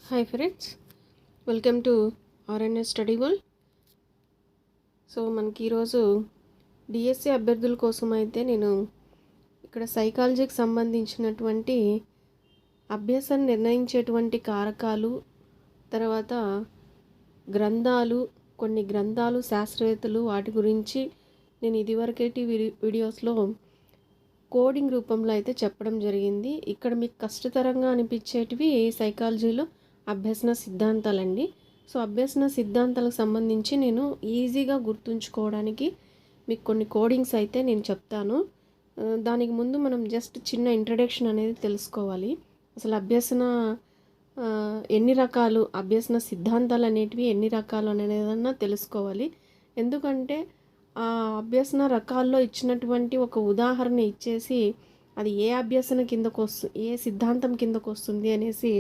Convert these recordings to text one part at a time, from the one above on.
Hi friends, welcome to RNS study world. So మనకి ఈరోజు DSC అభ్యర్థుల కోసం అయితే నేను ఇక్కడ సైకాలజీకి సంబంధించినటువంటి అభ్యాసాన్ని నిర్ణయించేటువంటి కారకాలు, తర్వాత గ్రంథాలు, కొన్ని గ్రంథాలు, శాస్త్రవేత్తలు, వాటి గురించి నేను ఇదివరకేటి వీడియోస్లో కోడింగ్ రూపంలో అయితే చెప్పడం జరిగింది. ఇక్కడ మీకు కష్టతరంగా అనిపించేటివి సైకాలజీలో అభ్యసన సిద్ధాంతాలండి. సో అభ్యసన సిద్ధాంతాలకు సంబంధించి నేను ఈజీగా గుర్తుంచుకోవడానికి మీకు కొన్ని కోడింగ్స్ అయితే నేను చెప్తాను. దానికి ముందు మనం జస్ట్ చిన్న ఇంట్రడక్షన్ అనేది తెలుసుకోవాలి. అసలు అభ్యసన ఎన్ని రకాలు, అభ్యసన సిద్ధాంతాలు అనేటివి ఎన్ని రకాలు అనేదన్నా తెలుసుకోవాలి. ఎందుకంటే ఆ అభ్యసన రకాల్లో ఇచ్చినటువంటి ఒక ఉదాహరణ ఇచ్చేసి అది ఏ అభ్యసన కిందకు ఏ సిద్ధాంతం కిందకు వస్తుంది అనేసి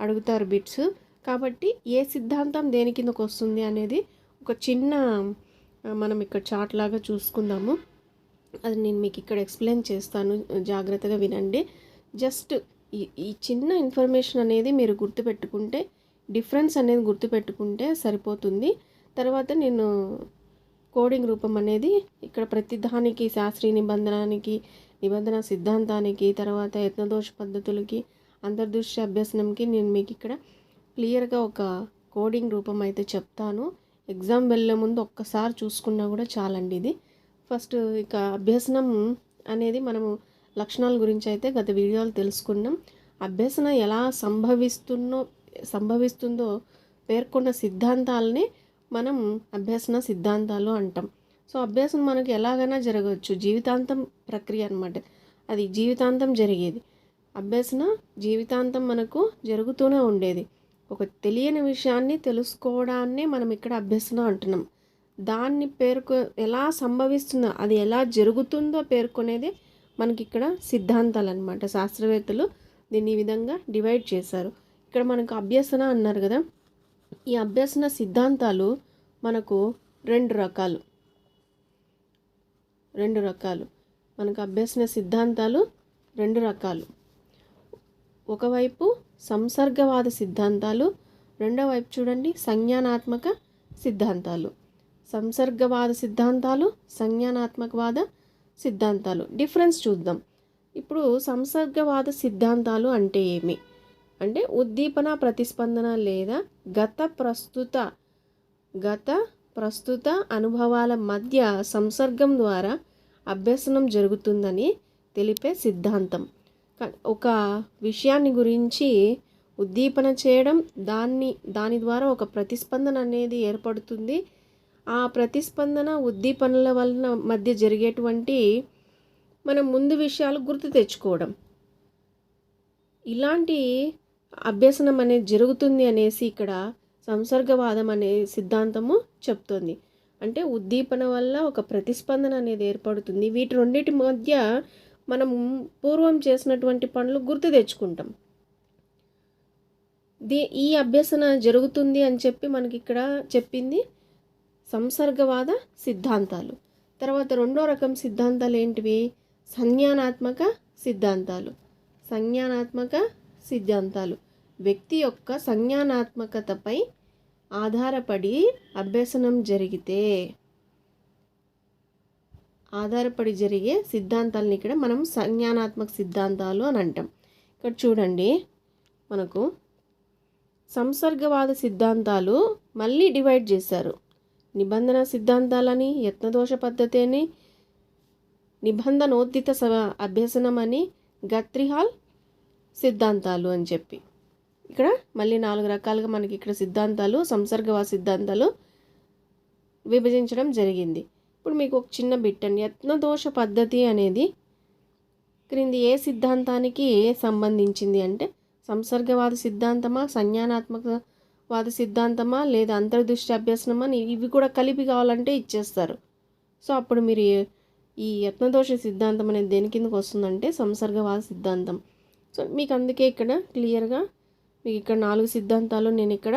అడుగుతారు బిట్స్. కాబట్టి ఏ సిద్ధాంతం దేని కిందకు వస్తుంది అనేది ఒక చిన్న మనం ఇక్కడ చార్ట్ లాగా చూసుకుందాము. అది నేను మీకు ఇక్కడ ఎక్స్ప్లెయిన్ చేస్తాను, జాగ్రత్తగా వినండి. జస్ట్ ఈ చిన్న ఇన్ఫర్మేషన్ అనేది మీరు గుర్తుపెట్టుకుంటే, డిఫరెన్స్ అనేది గుర్తుపెట్టుకుంటే సరిపోతుంది. తర్వాత నేను కోడింగ్ రూపం అనేది ఇక్కడ ప్రతిదానికి, శాస్త్రీయ నిబంధన సిద్ధాంతానికి, తర్వాత యత్నదోష పద్ధతులకి, అంతర్దృష్టి అభ్యసనంకి నేను మీకు ఇక్కడ క్లియర్గా ఒక కోడింగ్ రూపం అయితే చెప్తాను. ఎగ్జామ్ వెళ్ళే ముందు ఒక్కసారి చూసుకున్నా కూడా చాలండి. ఇది ఫస్ట్ ఇక అభ్యసనం అనేది మనము లక్షణాల గురించి అయితే గత వీడియోలు తెలుసుకున్నాం. అభ్యసన ఎలా సంభవిస్తుందో పేర్కొన్న సిద్ధాంతాలని మనం అభ్యసన సిద్ధాంతాలు అంటాం. సో అభ్యాసం మనకు ఎలాగైనా జరగవచ్చు, జీవితాంతం ప్రక్రియ అన్నమాట. అది జీవితాంతం జరిగేది. అభ్యసన జీవితాంతం మనకు జరుగుతూనే ఉండేది. ఒక తెలియని విషయాన్ని తెలుసుకోవడాన్నే మనం ఇక్కడ అభ్యసన అంటున్నాం. దాన్ని ఎలా సంభవిస్తుందో, అది ఎలా జరుగుతుందో పేర్కొనేది మనకి ఇక్కడ సిద్ధాంతాలు అన్నమాట. శాస్త్రవేత్తలు దీన్ని ఈ విధంగా డివైడ్ చేశారు. ఇక్కడ మనకు అభ్యసన అన్నారు కదా, ఈ అభ్యసన సిద్ధాంతాలు మనకు రెండు రకాలు. మనకు అభ్యసన సిద్ధాంతాలు రెండు రకాలు. ఒకవైపు సంసర్గవాద సిద్ధాంతాలు, రెండో వైపు చూడండి సంజ్ఞానాత్మక సిద్ధాంతాలు. సంసర్గవాద సిద్ధాంతాలు, సంజ్ఞానాత్మకవాద సిద్ధాంతాలు డిఫరెన్స్ చూద్దాం. ఇప్పుడు సంసర్గవాద సిద్ధాంతాలు అంటే ఏమి అంటే ఉద్దీపన, ప్రతిస్పందన లేదా గత ప్రస్తుత అనుభవాల మధ్య సంసర్గం ద్వారా అభ్యసనం జరుగుతుందని తెలిపే సిద్ధాంతం. ఒక విషయాన్ని గురించి ఉద్దీపన చేయడం, దాని ద్వారా ఒక ప్రతిస్పందన అనేది ఏర్పడుతుంది. ఆ ప్రతిస్పందన, ఉద్దీపనల వలన మధ్య జరిగేటువంటి మనం ముందు విషయాలు గుర్తు తెచ్చుకోవడం, ఇలాంటి అభ్యసనం అనేది జరుగుతుంది అనేసి ఇక్కడ సంసర్గవాదం అనే సిద్ధాంతము చెప్తుంది. అంటే ఉద్దీపన వల్ల ఒక ప్రతిస్పందన అనేది ఏర్పడుతుంది. వీటి రెండింటి మధ్య మనం పూర్వం చేసినటువంటి పనులు గుర్తు తెచ్చుకుంటాం. ఈ అభ్యసన జరుగుతుంది అని చెప్పి మనకి ఇక్కడ చెప్పింది సంసర్గవాద సిద్ధాంతాలు. తర్వాత రెండో రకం సిద్ధాంతాలు ఏంటివి? సంజ్ఞానాత్మక సిద్ధాంతాలు. వ్యక్తి యొక్క సంజ్ఞానాత్మకతపై ఆధారపడి అభ్యసనం జరిగే సిద్ధాంతాలను ఇక్కడ మనం సంజ్ఞానాత్మక సిద్ధాంతాలు అని అంటాం. ఇక్కడ చూడండి, మనకు సంసర్గవాద సిద్ధాంతాలు మళ్ళీ డివైడ్ చేశారు. నిబంధన సిద్ధాంతాలని, యత్నదోష పద్ధతి అని, నిబంధనోద్దిత అభ్యసనం అని, గత్రిహాల్ సిద్ధాంతాలు అని చెప్పి ఇక్కడ మళ్ళీ 4 రకాలుగా మనకి ఇక్కడ సిద్ధాంతాలు, సంసర్గవాద సిద్ధాంతాలు విభజించడం జరిగింది. ఇప్పుడు మీకు ఒక చిన్న బిట్ అండి. యత్నదోష పద్ధతి అనేది క్రింది ఏ సిద్ధాంతానికి సంబంధించింది అంటే సంసర్గవాద సిద్ధాంతమా, సంజ్ఞానాత్మకవాద సిద్ధాంతమా, లేదా అంతర్దృష్టి అభ్యసనమా, ఇవి కూడా కలిపి కావాలంటే ఇచ్చేస్తారు. సో అప్పుడు మీరు ఈ యత్నదోష సిద్ధాంతం అనేది దేని కిందకు వస్తుందంటే సంసర్గవాద సిద్ధాంతం. సో మీకు అందుకే ఇక్కడ క్లియర్గా మీకు ఇక్కడ 4 సిద్ధాంతాలు నేను ఇక్కడ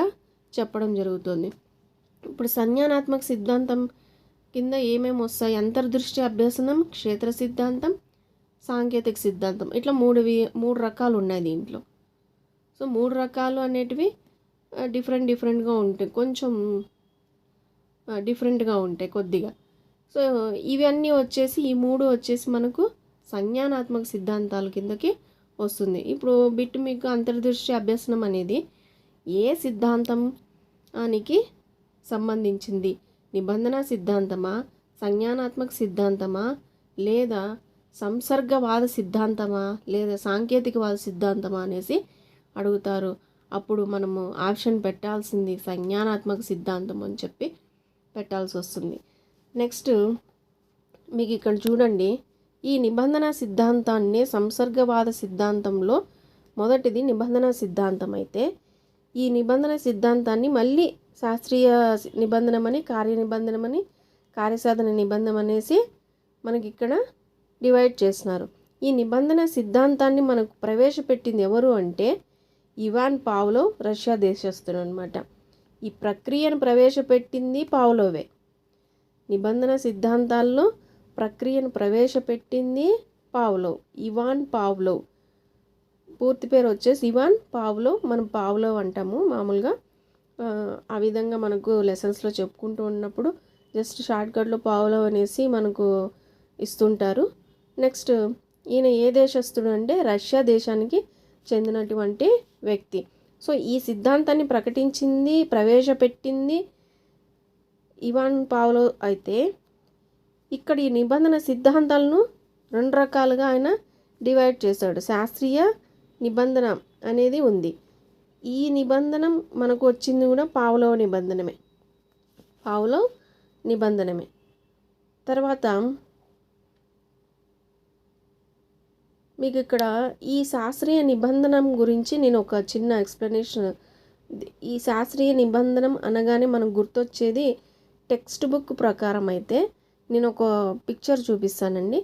చెప్పడం జరుగుతుంది. ఇప్పుడు సంజ్ఞానాత్మక సిద్ధాంతం కింద ఏమేమి వస్తాయి? అంతర్దృష్టి అభ్యసనం, క్షేత్ర సిద్ధాంతం, సాంకేతిక సిద్ధాంతం, ఇట్లా 3 రకాలు ఉన్నాయి దీంట్లో. సో 3 రకాలు అనేటివి డిఫరెంట్గా ఉంటాయి, కొంచెం డిఫరెంట్గా ఉంటాయి కొద్దిగా. సో ఇవన్నీ వచ్చేసి ఈ 3 వచ్చేసి మనకు సంజ్ఞానాత్మక సిద్ధాంతాల కిందకి వస్తుంది. ఇప్పుడు బిట్ మీకు అంతర్దృష్టి అభ్యసనం అనేది ఏ సిద్ధాంతానికి సంబంధించింది? నిబంధన సిద్ధాంతమా, సంజ్ఞానాత్మక సిద్ధాంతమా, లేదా సంసర్గవాద సిద్ధాంతమా, లేదా సాంకేతికవాద సిద్ధాంతమా అనేసి అడుగుతారు. అప్పుడు మనము ఆప్షన్ పెట్టాల్సింది సంజ్ఞానాత్మక సిద్ధాంతం అని చెప్పి పెట్టాల్సి వస్తుంది. నెక్స్ట్ మీకు ఇక్కడ చూడండి, ఈ నిబంధన సిద్ధాంతాన్ని సంసర్గవాద సిద్ధాంతంలో మొదటిది నిబంధన సిద్ధాంతం అయితే, ఈ నిబంధన సిద్ధాంతాన్ని మళ్ళీ శాస్త్రీయ నిబంధనమని, కార్యనిబంధనమని, కార్యసాధన నిబంధన అనేసి మనకి ఇక్కడ డివైడ్ చేస్తున్నారు. ఈ నిబంధన సిద్ధాంతాన్ని మనకు ప్రవేశపెట్టింది ఎవరు అంటే ఇవాన్ పావ్లోవ్, రష్యా దేశస్థుడు అనమాట. ఈ ప్రక్రియను ప్రవేశపెట్టింది పావ్లోవే. నిబంధన సిద్ధాంతాల్లో ప్రక్రియను ప్రవేశపెట్టింది పావ్లోవ్, ఇవాన్ పావ్లోవ్. పూర్తి పేరు వచ్చేసి ఇవాన్ పావ్లోవ్, మనం పావ్లోవ్ అంటాము మామూలుగా. ఆ విధంగా మనకు లెసన్స్లో చెప్పుకుంటూ ఉన్నప్పుడు జస్ట్ షార్ట్కట్లో పావ్లోవ్ అనేసి మనకు ఇస్తుంటారు. నెక్స్ట్ ఈయన ఏ దేశస్థుడు అంటే రష్యా దేశానికి చెందినటువంటి వ్యక్తి. సో ఈ సిద్ధాంతాన్ని ప్రకటించింది, ప్రవేశపెట్టింది ఇవాన్ పావ్లోవ్ అయితే, ఇక్కడ ఈ నిబంధన సిద్ధాంతాలను 2 రకాలుగా ఆయన డివైడ్ చేశాడు. శాస్త్రీయ నిబంధన అనేది ఉంది. ఈ నిబంధన మనకు వచ్చింది కూడా పావ్లోవ్ నిబంధనమే. తర్వాత మీకు ఇక్కడ ఈ శాస్త్రీయ నిబంధన గురించి నేను ఒక చిన్న ఎక్స్ప్లెనేషన్. ఈ శాస్త్రీయ నిబంధన అనగానే మనకు గుర్తొచ్చేది టెక్స్ట్ బుక్ ప్రకారం అయితే నేను ఒక పిక్చర్ చూపిస్తానండి.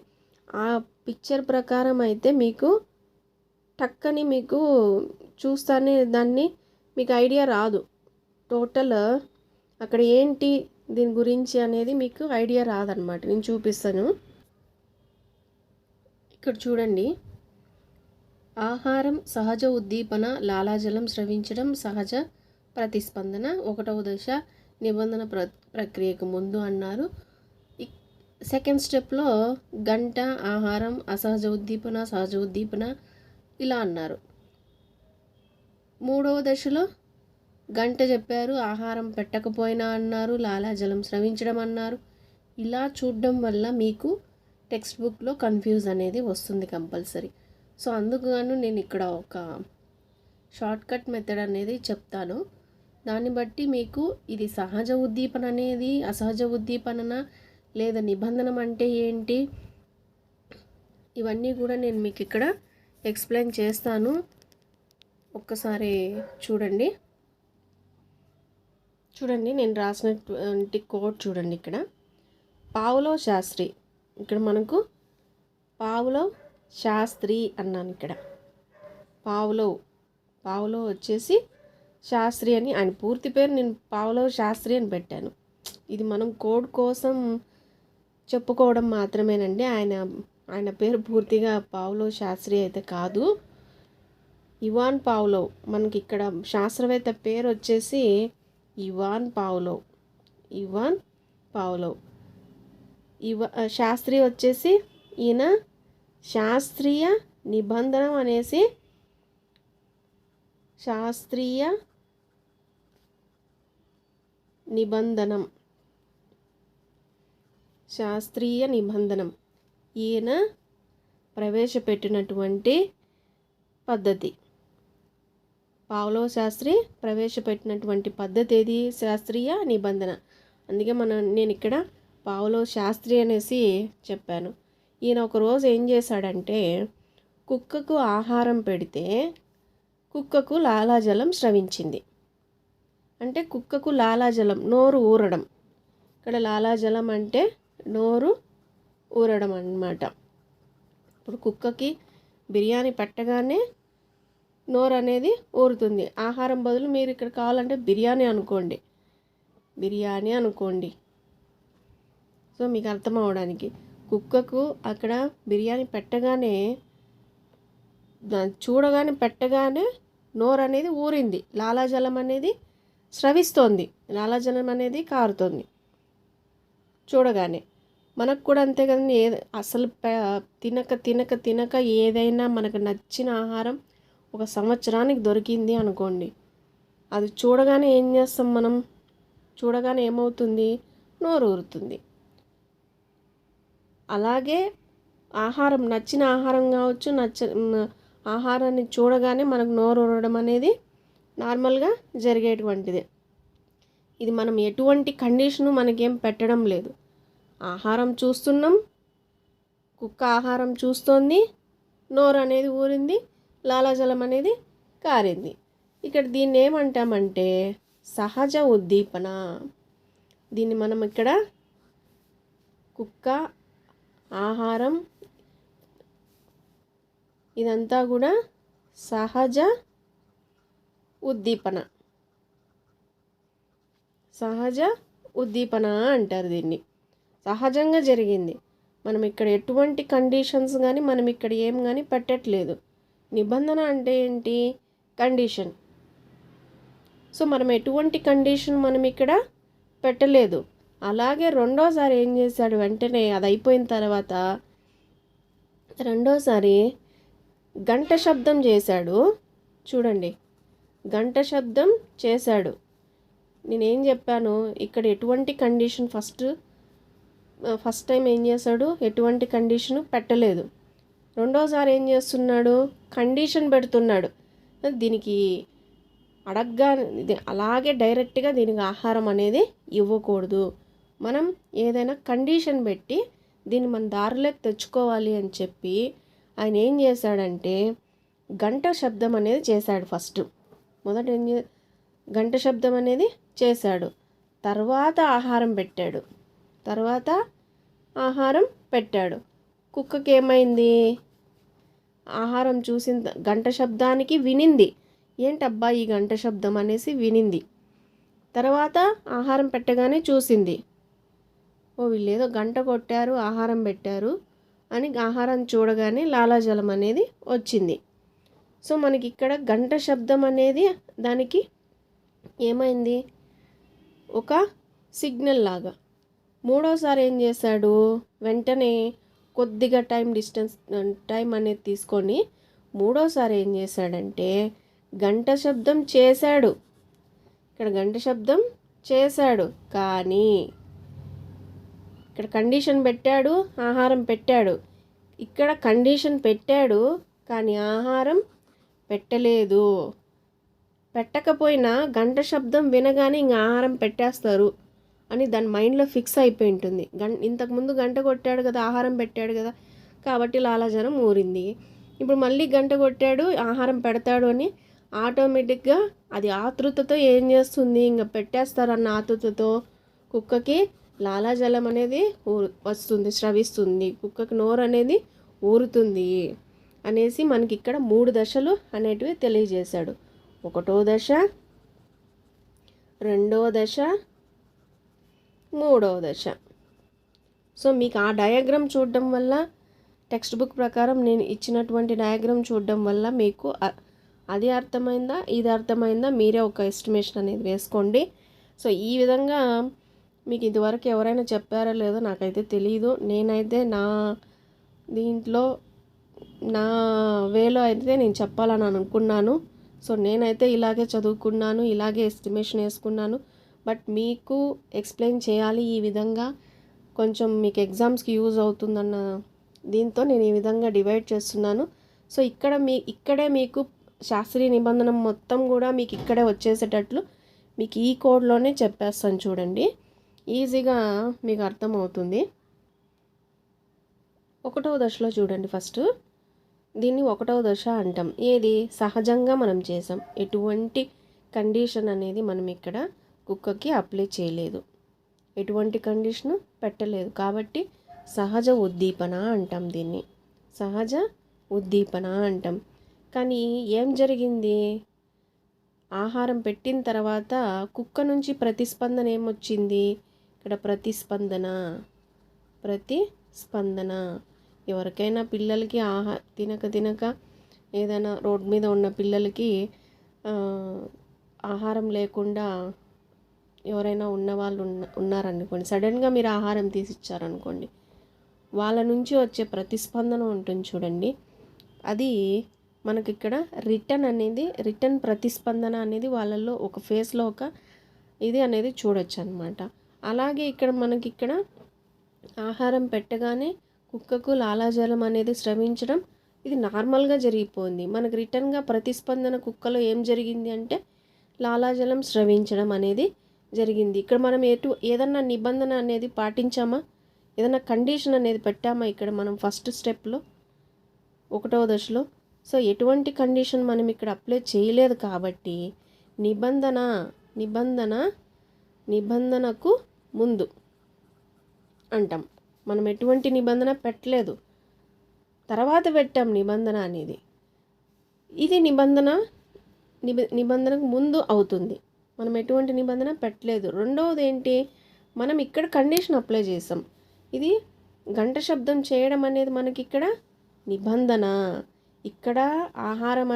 ఆ పిక్చర్ ప్రకారం అయితే మీకు టక్కని మీకు చూస్తానే దాన్ని మీకు ఐడియా రాదు. టోటల్ అక్కడ ఏంటి దీని గురించి అనేది మీకు ఐడియా రాదనమాట. నేను చూపిస్తాను. ఇక్కడ చూడండి, ఆహారం సహజ ఉద్దీపన, లాలాజలం స్రవించడం సహజ ప్రతిస్పందన 1వ దశ నిబంధన ప్రక్రియకు ముందు అన్నారు. సెకండ్ స్టెప్లో గంట, ఆహారం, అసహజ ఉద్దీపన, సహజ ఉద్దీపన ఇలా అన్నారు. 3వ దశలో గంట చెప్పారు, ఆహారం పెట్టకపోయినా అన్నారు, లాలాజలం స్రవించడం అన్నారు. ఇలా చూడడం వల్ల మీకు టెక్స్ట్ బుక్లో కన్ఫ్యూజ్ అనేది వస్తుంది కంపల్సరీ. సో అందుకుగాను నేను ఇక్కడ ఒక షార్ట్కట్ మెథడ్ అనేది చెప్తాను. దాన్ని బట్టి మీకు ఇది సహజ ఉద్దీపన అనేది అసహజ ఉద్దీపన లేదా నిబంధనం అంటే ఏంటి, ఇవన్నీ కూడా నేను మీకు ఇక్కడ ఎక్స్ప్లెయిన్ చేస్తాను. ఒక్కసారి చూడండి నేను రాసినటువంటి కోడ్ చూడండి. ఇక్కడ పావ్లోవ్ శాస్త్రి, ఇక్కడ మనకు పావ్లోవ్ శాస్త్రి అన్నాను. ఇక్కడ పావ్లోవ్ వచ్చేసి శాస్త్రి అని ఆయన పూర్తి పేరు నేను పావ్లోవ్ శాస్త్రి అని పెట్టాను. ఇది మనం కోడ్ కోసం చెప్పుకోవడం మాత్రమేనండి. ఆయన పేరు పూర్తిగా పావ్లోవ్ శాస్త్రి అయితే కాదు, ఇవాన్ పావ్లోవ్. మనకి ఇక్కడ శాస్త్రవేత్త పేరు వచ్చేసి ఇవాన్ పావ్లోవ్. శాస్త్రి వచ్చేసి ఈయన శాస్త్రీయ నిబంధనం అనేసి శాస్త్రీయ నిబంధనం ఈయన ప్రవేశపెట్టినటువంటి పద్ధతి. పావ్లోవ్ శాస్త్రి ప్రవేశపెట్టినటువంటి పద్ధతి ఏది? శాస్త్రీయ నిబంధన. అందుకే నేను ఇక్కడ పావ్లోవ్ శాస్త్రి అనేసి చెప్పాను. ఈయన ఒకరోజు ఏం చేశాడంటే, కుక్కకు ఆహారం పెడితే కుక్కకు లాలాజలం స్రవించింది. అంటే కుక్కకు లాలాజలం, నోరు ఊరడం. ఇక్కడ లాలాజలం అంటే నోరు ఊరడం అన్నమాట. ఇప్పుడు కుక్కకి బిర్యానీ పెట్టగానే నోరు అనేది ఊరుతుంది. ఆహారం బదులు మీరు ఇక్కడ కావాలంటే బిర్యానీ అనుకోండి. సో మీకు అర్థం అవడానికి, కుక్కకు అక్కడ బిర్యానీ పెట్టగానే పెట్టగానే నోరు అనేది ఊరింది, లాలాజలం అనేది స్రవిస్తోంది, లాలాజలం అనేది కారుతోంది చూడగానే. మనకు కూడా అంతే కదండి. అసలు తినక తినక తినక ఏదైనా మనకు నచ్చిన ఆహారం ఒక సంవత్సరానికి దొరికింది అనుకోండి, అది చూడగానే ఏం చేస్తాం మనం? చూడగానే ఏమవుతుంది? నోరు ఊరుతుంది. అలాగే ఆహారం, నచ్చిన ఆహారం కావచ్చు, ఆహారాన్ని చూడగానే మనకు నోరు ఊరడం అనేది నార్మల్గా జరిగేటువంటిదే. ఇది మనం ఎటువంటి కండిషను మనకేం పెట్టడం లేదు. ఆహారం చూస్తున్నాం, కుక్క ఆహారం చూస్తోంది, నోరు అనేది ఊరింది, లాలాజలం అనేది కారింది. ఇక్కడ దీన్ని ఏమంటామంటే సహజ ఉద్దీపన. దీన్ని మనం ఇక్కడ కుక్క ఆహారం ఇదంతా కూడా సహజ ఉద్దీపన, సహజ ఉద్దీపన అంటారు దీన్ని. సహజంగా జరిగింది. మనం ఇక్కడ ఎటువంటి కండిషన్స్ కానీ మనం ఇక్కడ ఏం కానీ పెట్టట్లేదు. నిబంధన అంటే ఏంటి? కండిషన్. సో మనం ఎటువంటి కండిషన్ మనం ఇక్కడ పెట్టలేదు. అలాగే రెండోసారి ఏం చేశాడు, వెంటనే అది అయిపోయిన తర్వాత రెండోసారి గంట శబ్దం చేశాడు. చూడండి, గంట శబ్దం చేశాడు. నేనేం చెప్పాను, ఇక్కడ ఎటువంటి కండిషన్ ఫస్ట్ టైం ఏం చేశాడు, ఎటువంటి కండిషను పెట్టలేదు. రెండోసారి ఏం చేస్తున్నాడు, కండిషన్ పెడుతున్నాడు. దీనికి అడగ్గా అలాగే డైరెక్ట్గా దీనికి ఆహారం అనేది ఇవ్వకూడదు. మనం ఏదైనా కండిషన్ పెట్టి దీన్ని మన దారిలోకి తెచ్చుకోవాలి అని చెప్పి ఆయన ఏం చేశాడంటే గంట శబ్దం అనేది చేశాడు. మొదట గంట శబ్దం అనేది చేశాడు. తర్వాత ఆహారం పెట్టాడు. కుక్కకి ఏమైంది, ఆహారం చూసిన గంట శబ్దానికి వినింది. ఏంటబ్బా ఈ గంట శబ్దం అనేసి వినింది. తర్వాత ఆహారం పెట్టగానే చూసింది, ఓ వీళ్ళేదో గంట కొట్టారు, ఆహారం పెట్టారు అని ఆహారం చూడగానే లాలాజలం అనేది వచ్చింది. సో మనకి ఇక్కడ గంట శబ్దం అనేది దానికి ఏమైంది, ఒక సిగ్నల్ లాగా. మూడోసారి ఏం చేశాడు, వెంటనే కొద్దిగా టైం అనేది తీసుకొని మూడోసారి ఏం చేశాడంటే గంట శబ్దం చేశాడు. ఇక్కడ గంట శబ్దం చేశాడు, కానీ ఇక్కడ కండిషన్ పెట్టాడు, ఆహారం పెట్టాడు. ఇక్కడ కండిషన్ పెట్టాడు కానీ ఆహారం పెట్టలేదు. పెట్టకపోయినా గంట శబ్దం వినగానే ఇంక ఆహారం పెట్టేస్తారు అని దాని మైండ్లో ఫిక్స్ అయిపోయి ఉంటుంది. ఇంతకుముందు గంట కొట్టాడు కదా, ఆహారం పెట్టాడు కదా, కాబట్టి లాలాజలం ఊరింది. ఇప్పుడు మళ్ళీ గంట కొట్టాడు, ఆహారం పెడతాడు అని ఆటోమేటిక్గా అది ఆతృతతో ఏం చేస్తుంది, ఇంకా పెట్టేస్తారన్న ఆతృతతో కుక్కకి లాలాజలం అనేది వస్తుంది, స్రవిస్తుంది, కుక్కకి నోరు అనేది ఊరుతుంది అనేసి మనకి ఇక్కడ 3 దశలు అనేటివి తెలియజేశాడు. 1వ దశ, 2వ దశ, 3వ దశ. సో మీకు ఆ డయాగ్రామ్ చూడడం వల్ల, టెక్స్ట్ బుక్ ప్రకారం నేను ఇచ్చినటువంటి డయాగ్రామ్ చూడడం వల్ల మీకు అది అర్థమైందా, ఇది అర్థమైందా, మీరే ఒక ఎస్టిమేషన్ అనేది వేసుకోండి. సో ఈ విధంగా మీకు ఇదివరకు ఎవరైనా చెప్పారో లేదో నాకైతే తెలియదు. నేనైతే దీంట్లో నా వేలో అయితే నేను చెప్పాలని అనుకున్నాను. సో నేనైతే ఇలాగే చదువుకున్నాను, ఇలాగే ఎస్టిమేషన్ వేసుకున్నాను. బట్ మీకు ఎక్స్ప్లెయిన్ చేయాలి ఈ విధంగా, కొంచెం మీకు ఎగ్జామ్స్కి యూజ్ అవుతుందన్న దీంతో నేను ఈ విధంగా డివైడ్ చేస్తున్నాను. సో ఇక్కడే మీకు శాస్త్రీయ నిబంధన మొత్తం కూడా మీకు ఇక్కడే వచ్చేసేటట్లు మీకు ఈ కోడ్లోనే చెప్పేస్తాను. చూడండి, ఈజీగా మీకు అర్థమవుతుంది. 1వ దశలో చూడండి, ఫస్ట్ దీన్ని 1వ దశ అంటాం. ఏది సహజంగా మనం చేసాం, ఎటువంటి కండిషన్ అనేది మనం ఇక్కడ కుక్కకి అప్లై చేయలేదు, ఎటువంటి కండిషను పెట్టలేదు, కాబట్టి సహజ ఉద్దీపన అంటాం. దీన్ని సహజ ఉద్దీపన అంటాం. కానీ ఏం జరిగింది, ఆహారం పెట్టిన తర్వాత కుక్క నుంచి ప్రతిస్పందన ఏమొచ్చింది, ఇక్కడ ప్రతిస్పందన. ఎవరికైనా పిల్లలకి తినక ఏదైనా రోడ్ మీద ఉన్న పిల్లలకి ఆహారం లేకుండా ఎవరైనా ఉన్నవాళ్ళు ఉన్నారనుకోండి, సడన్గా మీరు ఆహారం తీసిచ్చారనుకోండి, వాళ్ళ నుంచి వచ్చే ప్రతిస్పందన ఉంటుంది చూడండి, అది మనకి ఇక్కడ రిటర్న్ ప్రతిస్పందన అనేది వాళ్ళల్లో ఒక ఫేస్లో ఒక ఇది అనేది చూడొచ్చు అనమాట. అలాగే ఇక్కడ మనకి ఇక్కడ ఆహారం పెట్టగానే కుక్కకు లాలాజలం అనేది స్రవించడం ఇది నార్మల్గా జరిగిపోయింది. మనకు రిటర్న్గా ప్రతిస్పందన కుక్కలో ఏం జరిగింది అంటే లాలాజలం స్రవించడం అనేది జరిగింది. ఇక్కడ మనం ఏదన్నా నిబంధన అనేది పాటించామా, ఏదైనా కండిషన్ అనేది పెట్టామా ఇక్కడ మనం ఫస్ట్ స్టెప్లో 1వ దశలో. సో ఎటువంటి కండిషన్ మనం ఇక్కడ అప్లై చేయలేదు కాబట్టి నిబంధనకు ముందు అంటాం. మనం ఎటువంటి నిబంధన పెట్టలేదు, తర్వాత పెట్టాం నిబంధన అనేది. ఇది నిబంధనకు ముందు అవుతుంది. మనం ఎటువంటి నిబంధన పెట్టలేదు. రెండవది ఏంటి, మనం ఇక్కడ కండిషన్ అప్లై చేసాం. ఇది గంట శబ్దం చేయడం అనేది మనకి ఇక్కడ నిబంధన. ఇక్కడ ఆహారం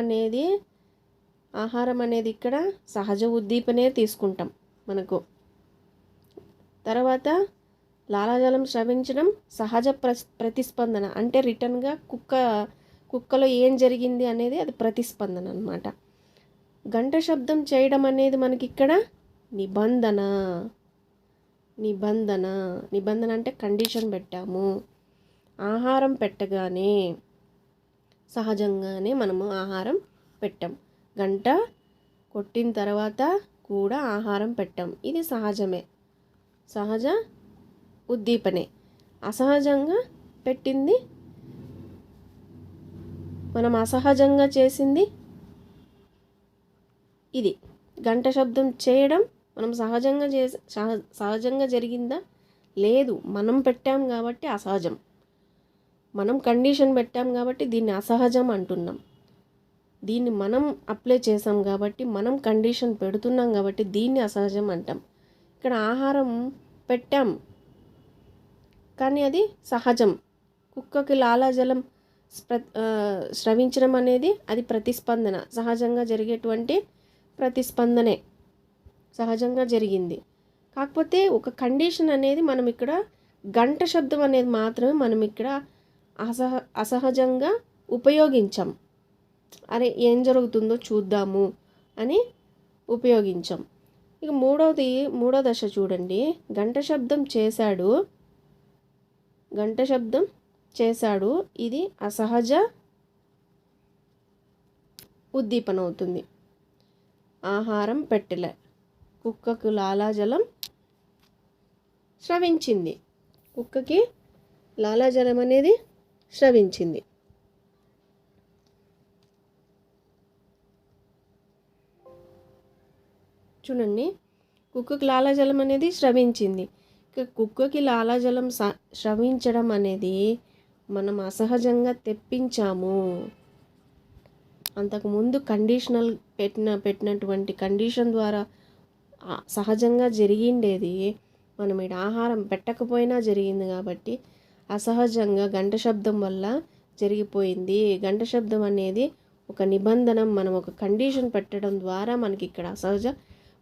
అనేది ఇక్కడ సహజ ఉద్దీపనే తీసుకుంటాం మనకు. తర్వాత లాలాజలం స్రవించడం సహజ ప్రతిస్పందన, అంటే రిటర్న్గా కుక్కలో ఏం జరిగింది అనేది అది ప్రతిస్పందన అన్నమాట. గంట శబ్దం చేయడం అనేది మనకి ఇక్కడ నిబంధన అంటే కండిషన్ పెట్టాము. ఆహారం పెట్టగానే సహజంగానే మనము ఆహారం పెట్టాం. గంట కొట్టిన తర్వాత కూడా ఆహారం పెట్టాం. ఇది సహజమే, సహజ ఉద్దీపనే. అసహజంగా పెట్టింది, మనం అసహజంగా చేసింది ఇది. గంట శబ్దం చేయడం మనం సహజంగా జరిగిందా, లేదు, మనం పెట్టాం కాబట్టి అసహజం. మనం కండిషన్ పెట్టాం కాబట్టి దీన్ని అసహజం అంటున్నాం. దీన్ని మనం అప్లై చేసాం కాబట్టి, మనం కండిషన్ పెడుతున్నాం కాబట్టి దీన్ని అసహజం అంటాం. ఇక్కడ ఆహారం పెట్టాం కానీ అది సహజం. కుక్కకి లాలాజలం స్రవించడం అనేది అది ప్రతిస్పందన, సహజంగా జరిగేటువంటి ప్రతిస్పందనే, సహజంగా జరిగింది. కాకపోతే ఒక కండిషన్ అనేది మనం ఇక్కడ గంట శబ్దం అనేది మాత్రమే మనం ఇక్కడ అసహజంగా ఉపయోగించాం. అరే ఏం జరుగుతుందో చూద్దాము అని ఉపయోగించాం. ఇక మూడో దశ చూడండి. గంట శబ్దం చేశాడు, ఇది అసహజ ఉద్దీపన అవుతుంది. ఆహారం పెట్టలే, కుక్కకు లాలాజలం స్రవించింది, కుక్కకి లాలాజలం అనేది స్రవించింది. చూడండి, కుక్కకి లాలాజలం అనేది స్రవించింది. కుక్కకి లాలాజలం స్రవించడం అనేది మనం అసహజంగా తెప్పించాము. అంతకుముందు కండిషనల్ పెట్టినటువంటి కండిషన్ ద్వారా సహజంగా జరిగిండేది మనం ఇక్కడ ఆహారం పెట్టకపోయినా జరిగింది కాబట్టి అసహజంగా గంట శబ్దం వల్ల జరిగిపోయింది. గంట శబ్దం అనేది ఒక నిబంధన, మనం ఒక కండిషన్ పెట్టడం ద్వారా మనకి ఇక్కడ అసహజ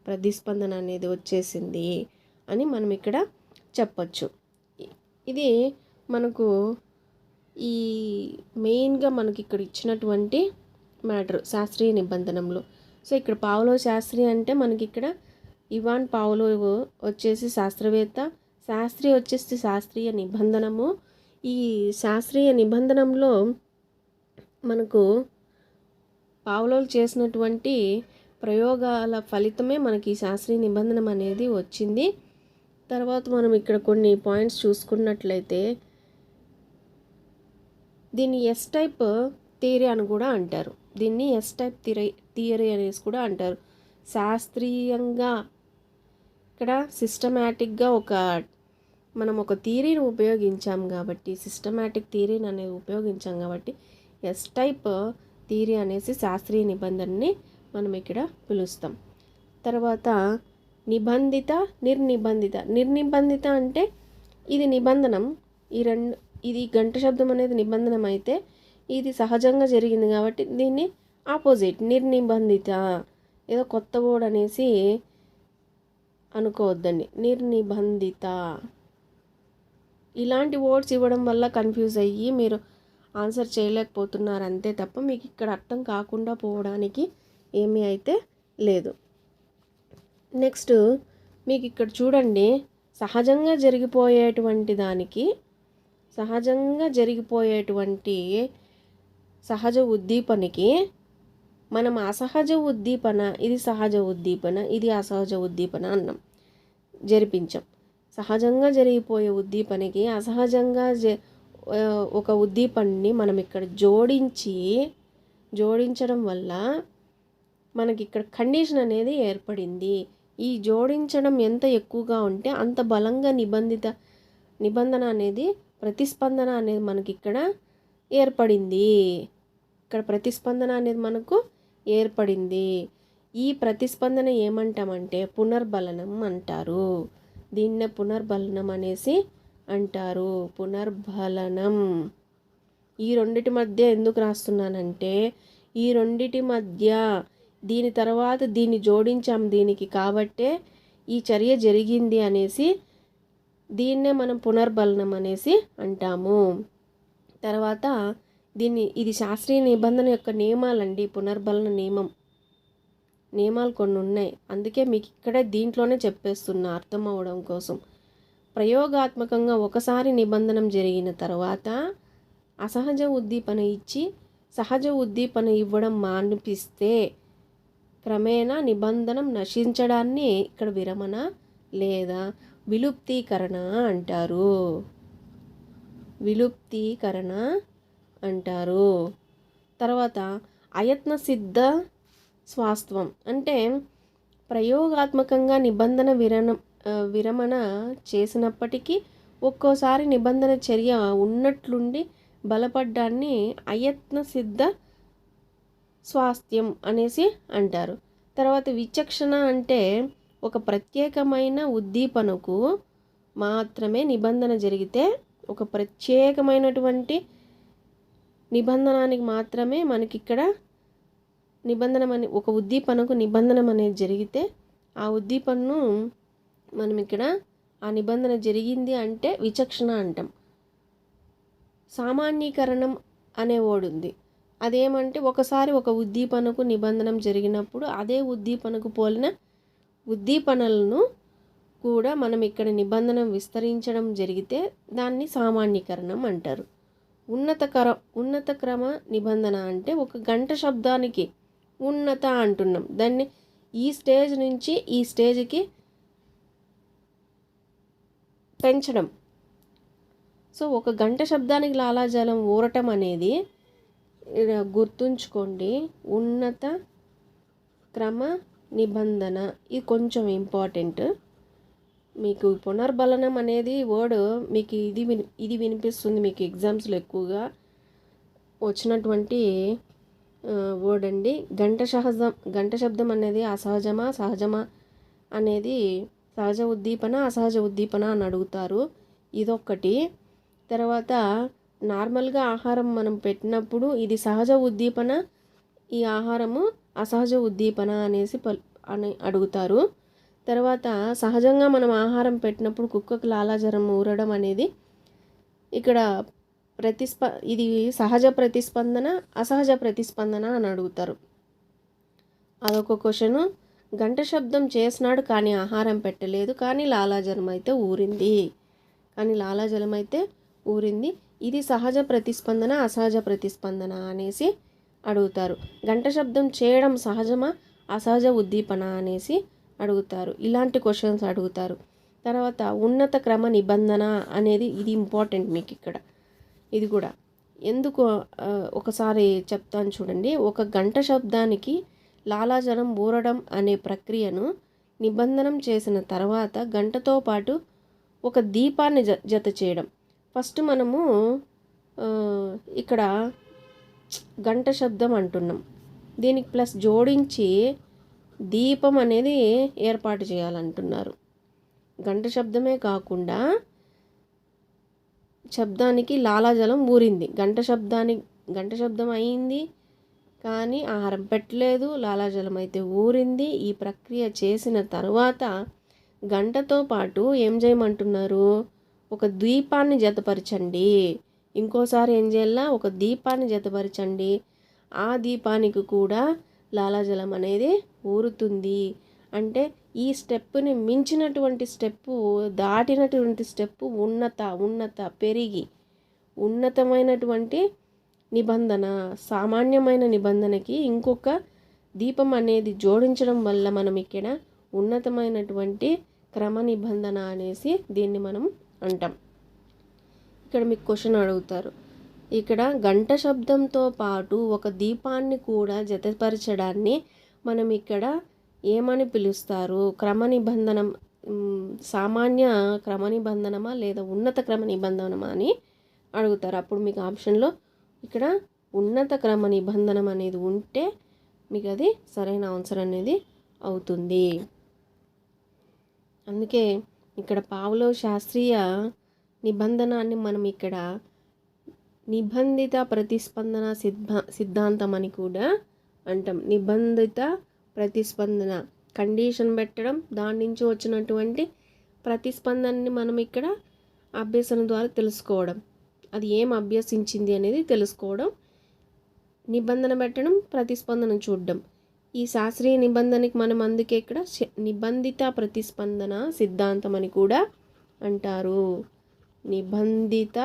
ప్రతిస్పందన అనేది వచ్చేసింది అని మనం ఇక్కడ చెప్పచ్చు. ఇది మనకు ఈ మెయిన్గా మనకి ఇక్కడ ఇచ్చినటువంటి మ్యాటర్ శాస్త్రీయ నిబంధనలు. సో ఇక్కడ పావ్లోవ్ శాస్త్రీయ అంటే మనకి ఇక్కడ ఇవాన్ పావ్లోవ్ వచ్చేసి శాస్త్రవేత్త, శాస్త్రీయ వచ్చేసి శాస్త్రీయ నిబంధనము. ఈ శాస్త్రీయ నిబంధనలో మనకు పావ్లోవ్ చేసినటువంటి ప్రయోగాల ఫలితమే మనకి ఈ శాస్త్రీయ నిబంధన అనేది వచ్చింది. తర్వాత మనం ఇక్కడ కొన్ని పాయింట్స్ చూసుకున్నట్లయితే దీన్ని ఎస్ టైప్ థియరీ అని కూడా అంటారు. దీన్ని ఎస్ టైప్ థియరీ అనేసి కూడా అంటారు. శాస్త్రీయంగా ఇక్కడ సిస్టమేటిక్గా మనం ఒక థియరీని ఉపయోగించాం కాబట్టి, సిస్టమేటిక్ థియరీని అనేది ఉపయోగించాం కాబట్టి ఎస్ టైప్ థియరీ అనేసి శాస్త్రీయ నిబంధనని మనం ఇక్కడ పిలుస్తాం. తర్వాత నిర్నిబంధిత అంటే ఇది నిబంధనం. ఇది గంట శబ్దం అనేది నిబంధనం అయితే ఇది సహజంగా జరిగింది కాబట్టి దీన్ని ఆపోజిట్ నిర్నిబంధిత ఏదో కొత్త వర్డ్ అనేసి అనుకోవద్దండి. నిర్నిబంధిత ఇలాంటి వర్డ్స్ ఇవ్వడం వల్ల కన్ఫ్యూజ్ అయ్యి మీరు ఆన్సర్ చేయలేకపోతున్నారు అంతే తప్ప మీకు ఇక్కడ అర్థం కాకుండా పోవడానికి ఏమీ అయితే లేదు. నెక్స్ట్ మీకు ఇక్కడ చూడండి, సహజంగా జరిగిపోయేటువంటి సహజ ఉద్దీపనకి మనం అసహజ ఉద్దీపన, ఇది సహజ ఉద్దీపన, ఇది అసహజ ఉద్దీపన అన్నాం, జరిపించాం. సహజంగా జరిగిపోయే ఉద్దీపనకి అసహజంగా ఒక ఉద్దీపనని మనం ఇక్కడ జోడించడం వల్ల మనకి ఇక్కడ కండిషన్ అనేది ఏర్పడింది. ఈ జోడించడం ఎంత ఎక్కువగా ఉంటే అంత బలంగా నిబంధన అనేది ప్రతిస్పందన అనేది మనకి ఇక్కడ ఏర్పడింది. ఇక్కడ ప్రతిస్పందన అనేది మనకు ఏర్పడింది. ఈ ప్రతిస్పందన ఏమంటామంటే పునర్బలనం అంటారు. దీన్నే పునర్బలనం అనేసి అంటారు. పునర్బలనం. ఈ రెండిటి మధ్య ఎందుకు రాస్తున్నానంటే ఈ రెండిటి మధ్య దీని తర్వాత దీన్ని జోడించాం దీనికి, కాబట్టే ఈ చర్య జరిగింది అనేసి దీన్నే మనం పునర్బలనం అనేసి అంటాము. తర్వాత ఇది శాస్త్రీయ నిబంధన యొక్క నియమాలండి. పునర్బలన నియమాలు కొన్ని ఉన్నాయి, అందుకే మీకు ఇక్కడే దీంట్లోనే చెప్పేస్తున్నా అర్థం అవడం కోసం. ప్రయోగాత్మకంగా ఒకసారి నిబంధనం జరిగిన తర్వాత అసహజ ఉద్దీపన ఇచ్చి సహజ ఉద్దీపన ఇవ్వడం మానిపిస్తే క్రమేణా నిబంధనం నశించడాన్ని ఇక్కడ విరమణ లేదా విలుప్తీకరణ అంటారు. విలుప్తీకరణ అంటారు. తర్వాత అయత్న సిద్ధ స్వాస్థ్వం అంటే ప్రయోగాత్మకంగా నిబంధన విరమణ చేసినప్పటికీ ఒక్కోసారి నిబంధన చర్య ఉన్నట్లుండి బలపడ్డాన్ని అయత్న సిద్ధ స్వాస్థ్యం అనేసి అంటారు. తర్వాత విచక్షణ అంటే ఒక ప్రత్యేకమైన ఉద్దీపనకు మాత్రమే నిబంధన జరిగితే, ఒక ప్రత్యేకమైనటువంటి నిబంధనానికి మాత్రమే మనకి ఇక్కడ ఒక ఉద్దీపనకు నిబంధన అనేది జరిగితే ఆ ఉద్దీపనను మనం ఇక్కడ ఆ నిబంధన జరిగింది అంటే విచక్షణ అంటాం. సామాన్యీకరణం అనే వర్డ్ ఉంది. అదేమంటే ఒకసారి ఒక ఉద్దీపనకు నిబంధనం జరిగినప్పుడు అదే ఉద్దీపనకు పోలిన ఉద్దీపనలను కూడా మనం ఇక్కడ నిబంధన విస్తరించడం జరిగితే దాన్ని సామాన్యీకరణం అంటారు. ఉన్నత క్రమ నిబంధన అంటే ఒక గంట శబ్దానికి ఉన్నత అంటున్నాం, దాన్ని ఈ స్టేజ్ నుంచి ఈ స్టేజ్కి పెంచడం. సో ఒక గంట శబ్దానికి లాలాజలం ఊరటం అనేది గుర్తుంచుకోండి. ఉన్నత క్రమ నిబంధన ఇది కొంచెం ఇంపార్టెంట్. మీకు పునర్బలనం అనేది వర్డ్ మీకు ఇది వినిపిస్తుంది మీకు ఎగ్జామ్స్లో ఎక్కువగా వచ్చినటువంటి వర్డ్ అండి. గంట శబ్దం అనేది అసహజమా సహజమా అనేది సహజ ఉద్దీపన అసహజ ఉద్దీపన అని అడుగుతారు, ఇదొక్కటి. తర్వాత నార్మల్గా ఆహారం మనం పెట్టినప్పుడు ఇది సహజ ఉద్దీపన, ఈ ఆహారము అసహజ ఉద్దీపన అని అడుగుతారు. తర్వాత సహజంగా మనం ఆహారం పెట్టినప్పుడు కుక్కకు లాలాజలం ఊరడం అనేది ఇక్కడ ఇది సహజ ప్రతిస్పందన అసహజ ప్రతిస్పందన అని అడుగుతారు. అదొక క్వశ్చను. గంట శబ్దం చేసినాడు కానీ ఆహారం పెట్టలేదు, కానీ లాలాజలం అయితే ఊరింది, ఇది సహజ ప్రతిస్పందన అసహజ ప్రతిస్పందన అనేసి అడుగుతారు. గంట శబ్దం చేయడం సహజమా అసహజ ఉద్దీపన అనేసి అడుగుతారు. ఇలాంటి క్వశ్చన్స్ అడుగుతారు. తర్వాత ఉన్నత క్రమ నిబంధన అనేది ఇది ఇంపార్టెంట్ మీకు ఇక్కడ. ఇది కూడా ఎందుకు ఒకసారి చెప్తాను చూడండి. ఒక గంట శబ్దానికి లాలాజలం ఊరడం అనే ప్రక్రియను నిబంధనం చేసిన తర్వాత గంటతో పాటు ఒక దీపాన్ని జత చేయడం. ఫస్ట్ మనము ఇక్కడ గంట శబ్దం అంటున్నాం, దీనికి ప్లస్ జోడించి దీపం అనేది ఏర్పాటు చేయాలంటున్నారు. గంట శబ్దమే కాకుండా శబ్దానికి లాలాజలం ఊరింది, గంట శబ్దం అయింది, కానీ ఆహారం పెట్టలేదు, లాలాజలం అయితే ఊరింది. ఈ ప్రక్రియ చేసిన తర్వాత గంటతో పాటు ఏం చేయమంటున్నారు, ఒక దీపాన్ని జతపరచండి. ఇంకోసారి ఏం చేయాల, ఒక దీపాన్ని జతపరచండి. ఆ దీపానికి కూడా లాలాజలం అనేది ఊరుతుంది. అంటే ఈ స్టెప్పుని మించినటువంటి స్టెప్పు, దాటినటువంటి స్టెప్పు ఉన్నత పెరిగి ఉన్నతమైనటువంటి నిబంధన, సామాన్యమైన నిబంధనకి ఇంకొక దీపం అనేది జోడించడం వల్ల మనం ఇక్కడ ఉన్నతమైనటువంటి క్రమ నిబంధన అనేసి దీన్ని మనం అంటాం. ఇక్కడ మీకు క్వశ్చన్ అడుగుతారు, ఇక్కడ గంట శబ్దంతో పాటు ఒక దీపాన్ని కూడా జతపరచడాన్ని మనం ఇక్కడ ఏమని పిలుస్తారు, క్రమ నిబంధన, సామాన్య క్రమ నిబంధనమా లేదా ఉన్నత క్రమ నిబంధనమా అని అడుగుతారు. అప్పుడు మీకు ఆప్షన్లో ఇక్కడ ఉన్నత క్రమ నిబంధనం అనేది ఉంటే మీకు అది సరైన ఆన్సర్ అనేది అవుతుంది. అందుకే ఇక్కడ పావ్లోవ్ శాస్త్రీయ నిబంధనాన్ని మనం ఇక్కడ నిబంధిత ప్రతిస్పందన సిద్ధాంతం అని కూడా అంటాం. నిబంధిత ప్రతిస్పందన, కండిషన్ పెట్టడం, దాని నుంచి వచ్చినటువంటి ప్రతిస్పందనని మనం ఇక్కడ అభ్యసన ద్వారా తెలుసుకోవడం, అది ఏం అభ్యసించింది అనేది తెలుసుకోవడం, నిబంధన పెట్టడం, ప్రతిస్పందన చూడడం. ఈ శాస్త్రీయ నిబంధనకి మనం అందుకే ఇక్కడ నిబంధిత ప్రతిస్పందన సిద్ధాంతం అని కూడా అంటారు. నిబంధిత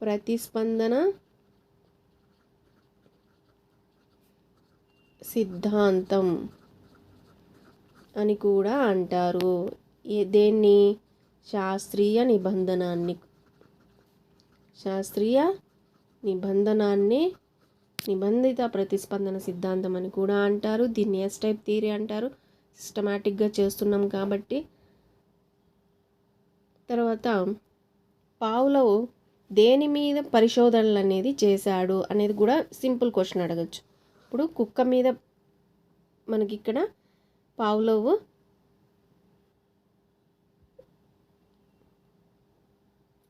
ప్రతిస్పందన సిద్ధాంతం అని కూడా అంటారు. దేన్ని, శాస్త్రీయ నిబంధనాన్ని నిబంధిత ప్రతిస్పందన సిద్ధాంతం అని కూడా అంటారు. దీన్ని ఎస్ టైప్ థియరీ అంటారు. సిస్టమేటిక్గా చేస్తున్నాం కాబట్టి. తర్వాత పావ్లోవ్ దేని మీద పరిశోధనలు అనేది చేశాడు అనేది కూడా సింపుల్ క్వశ్చన్ అడగచ్చు. ఇప్పుడు కుక్క మీద మనకి ఇక్కడ పావ్లోవ్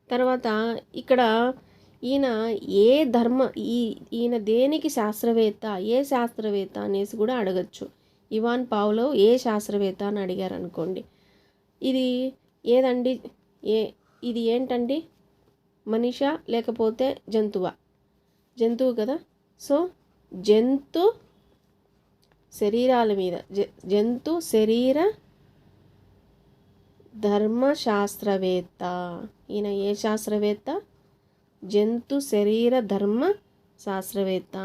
తర్వాత ఇక్కడ ఈయన దేనికి శాస్త్రవేత్త, ఏ శాస్త్రవేత్త అనేసి కూడా అడగచ్చు. ఇవాన్ పావ్లోవ్ ఏ శాస్త్రవేత్త అని అడిగారు అనుకోండి, ఇది ఏదండి, ఇది ఏంటండి, మనిషా లేకపోతే జంతువా? జంతువు కదా. సో జంతు శరీరాల మీద, జంతు శరీర ధర్మశాస్త్రవేత్త. ఈయన ఏ శాస్త్రవేత్త? జంతు శరీర ధర్మ శాస్త్రవేత్త.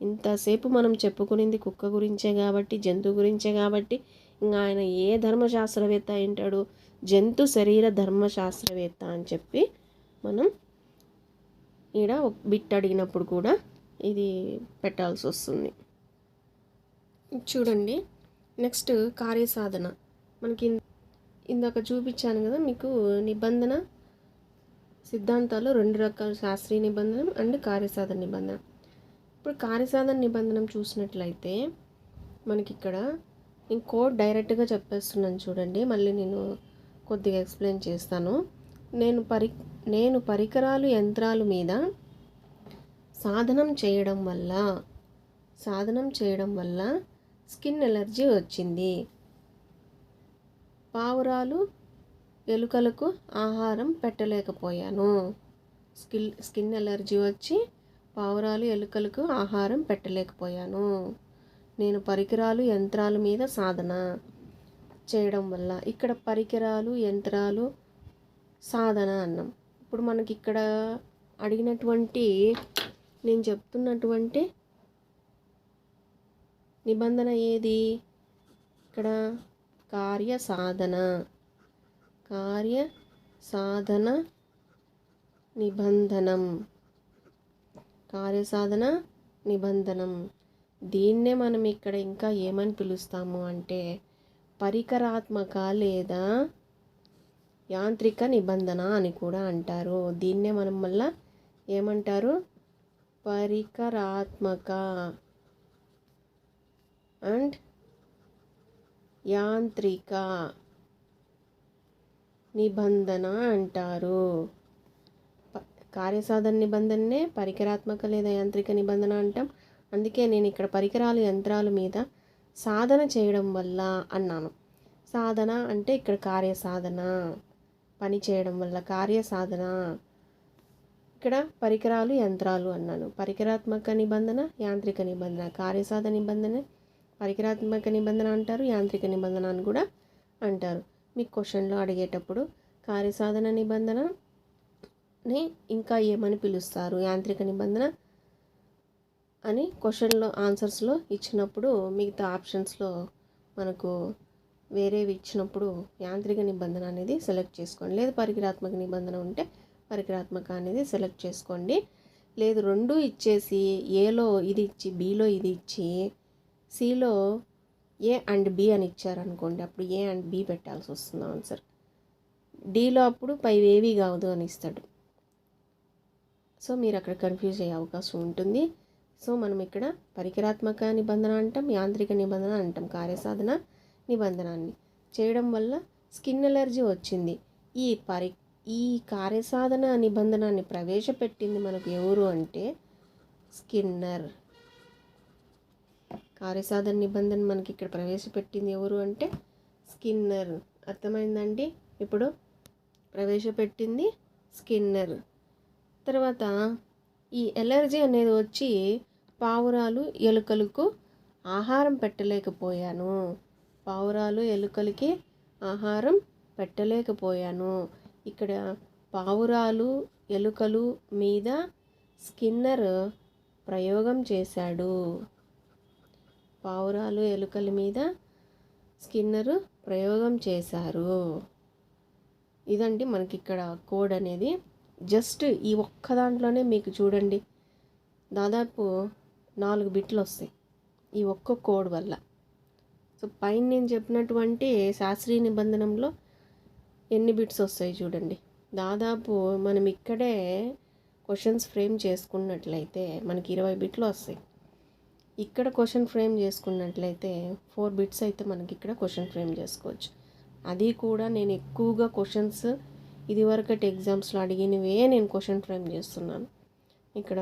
ఇంతసేపు మనం చెప్పుకునింది కుక్క గురించే కాబట్టి, జంతువు గురించే కాబట్టి, ఇంకా ఆయన ఏ ధర్మశాస్త్రవేత్త ఏంటాడు? జంతు శరీర ధర్మశాస్త్రవేత్త అని చెప్పి మనం ఈడ బిట్ అడిగినప్పుడు కూడా ఇది పెట్టాల్సి వస్తుంది. చూడండి, నెక్స్ట్ కార్యసాధన. మనకి ఇందాక చూపించాను కదా మీకు, నిబంధన సిద్ధాంతాలు 2 రకాల, శాస్త్రీయ నిబంధన అండ్ కార్యసాధన నిబంధన. ఇప్పుడు కార్యసాధన నిబంధన చూసినట్లయితే మనకి ఇక్కడ నేను కోడ్ డైరెక్ట్గా చెప్పేస్తున్నాను చూడండి. మళ్ళీ నేను కొద్దిగా ఎక్స్ప్లెయిన్ చేస్తాను. నేను పరికరాలు, యంత్రాల మీద సాధనం చేయడం వల్ల స్కిన్ ఎలర్జీ వచ్చింది. పావురాలు, ఎలుకలకు ఆహారం పెట్టలేకపోయాను. స్కిన్ ఎలర్జీ వచ్చి పావురాలు, ఎలుకలకు ఆహారం పెట్టలేకపోయాను. నేను పరికరాలు, యంత్రాల మీద సాధన చేయడం వల్ల. ఇక్కడ పరికరాలు, యంత్రాలు, సాధన అన్నాం. ఇప్పుడు మనకి ఇక్కడ అడిగినటువంటి, నేను చెప్తున్నటువంటి నిబంధన ఏది? ఇక్కడ కార్యసాధన నిబంధనం. దీన్నే మనం ఇక్కడ ఇంకా ఏమని పిలుస్తాము అంటే పరికరాత్మక లేదా యాంత్రిక నిబంధన అని కూడా అంటారు. దీన్నే మనం మళ్ళా ఏమంటారు? పరికరాత్మక అండ్ యాంత్రిక నిబంధన అంటారు. కార్యసాధన నిబంధననే పరికరాత్మక లేదా యాంత్రిక నిబంధన అంటాం. అందుకే నేను ఇక్కడ పరికరాలు యంత్రాల మీద సాధన చేయడం వల్ల అన్నాను. సాధన అంటే ఇక్కడ కార్యసాధన, పని చేయడం వల్ల కార్యసాధన. ఇక్కడ పరికరాలు యంత్రాలు అన్నాను. పరికరాత్మక నిబంధన, యాంత్రిక నిబంధన. కార్యసాధన నిబంధన పరికరాత్మక నిబంధన అంటారు, యాంత్రిక నిబంధన అని కూడా అంటారు. మీకు క్వశ్చన్లో అడిగేటప్పుడు కార్యసాధన నిబంధనని ఇంకా ఏమని పిలుస్తారు, యాంత్రిక నిబంధన అని క్వశ్చన్లో ఆన్సర్స్లో ఇచ్చినప్పుడు మిగతా ఆప్షన్స్లో మనకు వేరేవి ఇచ్చినప్పుడు యాంత్రిక నిబంధన అనేది సెలెక్ట్ చేసుకోండి. లేదు పరికరాత్మక నిబంధన ఉంటే పరికరాత్మక అనేది సెలెక్ట్ చేసుకోండి. లేదు రెండు ఇచ్చేసి ఏలో ఇది ఇచ్చి బిలో ఇది ఇచ్చి సిలో ఏ అండ్ బి అని ఇచ్చారనుకోండి, అప్పుడు ఏ అండ్ బి పెట్టాల్సి వస్తుంది ఆన్సర్. డీలో అప్పుడు పైవేవి కాదు అని ఇస్తాడు. సో మీరు అక్కడ కన్ఫ్యూజ్ అయ్యే అవకాశం ఉంటుంది. సో మనం ఇక్కడ పరికరాత్మక నిబంధన అంటాం, యాంత్రిక నిబంధన అంటాం. కార్యసాధన నిబంధనాన్ని చేయడం వల్ల స్కిన్ ఎలర్జీ వచ్చింది. ఈ కార్యసాధన నిబంధనాన్ని ప్రవేశపెట్టింది మనకు ఎవరు అంటే స్కిన్నర్. కార్యసాధన నిబంధన మనకి ఇక్కడ ప్రవేశపెట్టింది ఎవరు అంటే స్కిన్నర్. అర్థమైందండి? ఇప్పుడు ప్రవేశపెట్టింది స్కిన్నర్. తర్వాత ఈ ఎలర్జీ అనేది వచ్చి పావురాలు ఎలుకలకు ఆహారం పెట్టలేకపోయాను. పావురాలు ఎలుకలకి ఆహారం పెట్టలేకపోయాను. ఇక్కడ పావురాలు ఎలుకలు మీద స్కిన్నర్ ప్రయోగం చేశాడు. పావురాలు ఎలుకల మీద స్కిన్నర్ ప్రయోగం చేశారు. ఇదండి మనకి ఇక్కడ కోడ్ అనేది. జస్ట్ ఈ ఒక్క దాంట్లోనే మీకు చూడండి దాదాపు 4 బిట్లు వస్తాయి ఈ ఒక్క కోడ్ వల్ల. సో పైన నేను చెప్పినటువంటి శాస్త్రీయ నిబంధనలో ఎన్ని బిట్స్ వస్తాయి చూడండి. దాదాపు మనం ఇక్కడే క్వశ్చన్స్ ఫ్రేమ్ చేసుకున్నట్లయితే మనకి 20 బిట్లు వస్తాయి. ఇక్కడ క్వశ్చన్ ఫ్రేమ్ చేసుకున్నట్లయితే 4 బిట్స్ అయితే మనకి ఇక్కడ క్వశ్చన్ ఫ్రేమ్ చేసుకోవచ్చు. అది కూడా నేను ఎక్కువగా క్వశ్చన్స్ ఇదివరకటి ఎగ్జామ్స్లో అడిగినవే నేను క్వశ్చన్ ఫ్రేమ్ చేస్తున్నాను. ఇక్కడ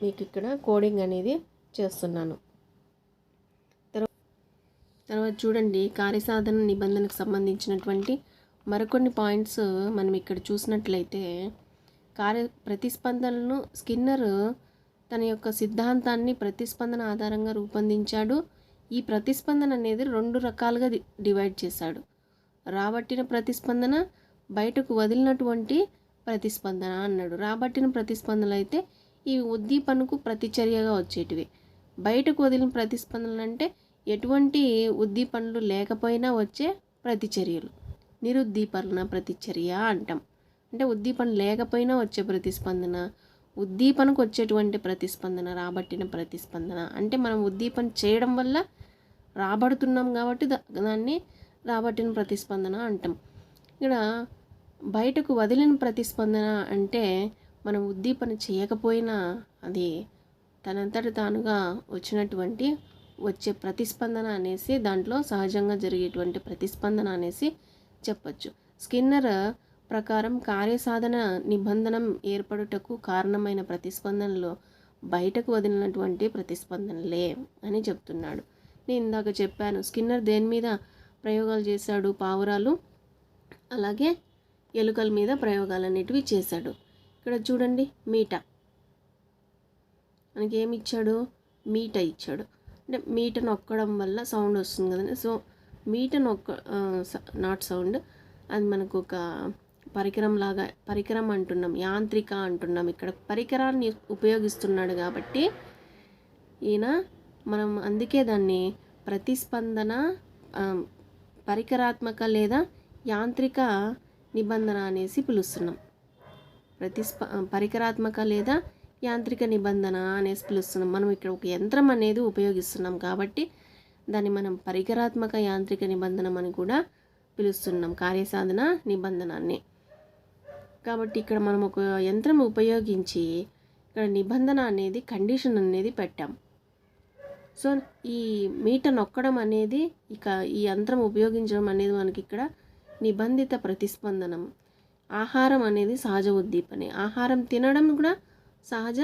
మీకు ఇక్కడ కోడింగ్ అనేది చేస్తున్నాను. తర్వాత చూడండి కార్యసాధన నిబంధనకు సంబంధించినటువంటి మరికొన్ని పాయింట్స్ మనం ఇక్కడ చూసినట్లయితే ప్రతిస్పందనలను స్కిన్నర్ తన యొక్క సిద్ధాంతాన్ని ప్రతిస్పందన ఆధారంగా రూపొందించాడు. ఈ ప్రతిస్పందన అనేది 2 రకాలుగా డివైడ్ చేశాడు. రాబట్టిన ప్రతిస్పందన, బయటకు వదిలినటువంటి ప్రతిస్పందన అన్నాడు. రాబట్టిన ప్రతిస్పందనలు అయితే ఈ ఉద్దీపనకు ప్రతిచర్యగా వచ్చేటివి. బయటకు వదిలిన ప్రతిస్పందనలు అంటే ఎటువంటి ఉద్దీపనలు లేకపోయినా వచ్చే ప్రతిచర్యలు. నిరుద్దీపన ప్రతిచర్య అంటాం. అంటే ఉద్దీపన లేకపోయినా వచ్చే ప్రతిస్పందన, ఉద్దీపనకు వచ్చేటువంటి ప్రతిస్పందన, రాబట్టిన ప్రతిస్పందన. అంటే మనం ఉద్దీపన చేయడం వల్ల రాబడుతున్నాం కాబట్టి దాన్ని రాబట్టిన ప్రతిస్పందన అంటాం. ఇక్కడ బయటకు వదిలిన ప్రతిస్పందన అంటే మనం ఉద్దీపన చేయకపోయినా అది తనంతట తానుగా వచ్చే ప్రతిస్పందన అనేసి దాంట్లో సహజంగా జరిగేటువంటి ప్రతిస్పందన అనేసి చెప్పచ్చు. స్కిన్నర్ ప్రకారం కార్యసాధన నిబంధనం ఏర్పడుటకు కారణమైన ప్రతిస్పందనలో బయటకు వదిలినటువంటి ప్రతిస్పందనలే అని చెప్తున్నాడు. నేను ఇందాక చెప్పాను స్కిన్నర్ దేని మీద ప్రయోగాలు చేశాడు, పావురాలు అలాగే ఎలుకల మీద ప్రయోగాలు అనేటివి చేశాడు. ఇక్కడ చూడండి మీట మనకి ఏమి ఇచ్చాడు, మీట ఇచ్చాడు. అంటే మీట నొక్కడం వల్ల సౌండ్ వస్తుంది కదండి. సో మీట నాట్ సౌండ్, అది మనకు ఒక పరికరం అంటున్నాం, యాంత్రిక అంటున్నాం. ఇక్కడ పరికరాన్ని ఉపయోగిస్తున్నాడు కాబట్టి ఈయన మనం అందుకే దాన్ని ప్రతిస్పందన పరికరాత్మక లేదా యాంత్రిక నిబంధన అనేసి పిలుస్తున్నాం. పరికరాత్మక లేదా యాంత్రిక నిబంధన అనేసి పిలుస్తున్నాం. మనం ఇక్కడ ఒక యంత్రం అనేది ఉపయోగిస్తున్నాం కాబట్టి దాన్ని మనం పరికరాత్మక యాంత్రిక నిబంధన అని కూడా పిలుస్తున్నాం, కార్యసాధన నిబంధనాన్ని. కాబట్టి ఇక్కడ మనం ఒక యంత్రం ఉపయోగించి ఇక్కడ నిబంధన అనేది కండిషన్ అనేది పెట్టాం. సో ఈ మీట నొక్కడం అనేది ఈ యంత్రం ఉపయోగించడం అనేది మనకి ఇక్కడ నిబంధిత ప్రతిస్పందనం. ఆహారం అనేది సహజ ఉద్దీపనే, ఆహారం తినడం కూడా సహజ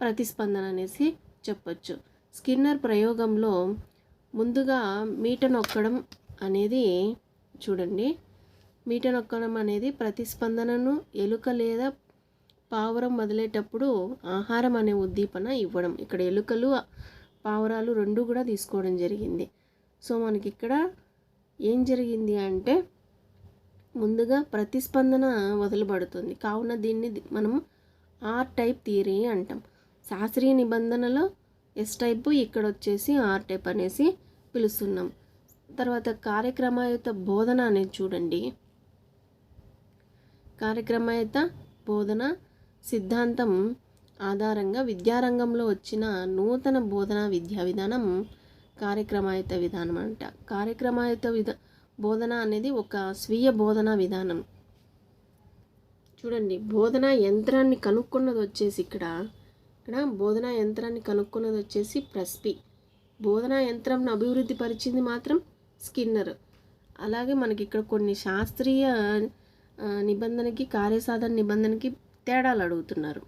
ప్రతిస్పందన అనేసి చెప్పొచ్చు. స్కిన్నర్ ప్రయోగంలో ముందుగా మీట నొక్కడం అనేది చూడండి, మీట నొక్కడం అనేది ప్రతిస్పందనను ఎలుక లేదా పావురం వదిలేటప్పుడు ఆహారం అనే ఉద్దీపన ఇవ్వడం. ఇక్కడ ఎలుకలు పావురాలు రెండు కూడా తీసుకోవడం జరిగింది. సో మనకి ఇక్కడ ఏం జరిగింది అంటే ముందుగా ప్రతిస్పందన వదలబడుతుంది, కావున దీన్ని మనం ఆర్ టైప్ థియరీ అంటాం. శాస్త్రీయ నిబంధనలో ఎస్ టైపు, ఇక్కడ వచ్చేసి ఆర్ టైప్ అనేసి పిలుస్తున్నాం. తర్వాత కార్యక్రమయుత బోధన అనేది చూడండి, కార్యక్రమయుత బోధన సిద్ధాంతం ఆధారంగా విద్యారంగంలో వచ్చిన నూతన బోధనా విద్యా విధానం కార్యక్రమయుత విధానం అంట. కార్యక్రమయుత బోధన అనేది ఒక స్వీయ బోధనా విధానం. చూడండి, బోధనా యంత్రాన్ని కనుక్కున్నది వచ్చేసి ఇక్కడ బోధనా యంత్రాన్ని కనుక్కున్నది వచ్చేసి ప్రెస్పీ. బోధనా యంత్రంను అభివృద్ధి పరిచింది మాత్రం స్కిన్నర్. అలాగే మనకి ఇక్కడ కొన్ని శాస్త్రీయ నిబంధనకి కార్యసాధన నిబంధనకి తేడాలు అడుగుతున్నారు.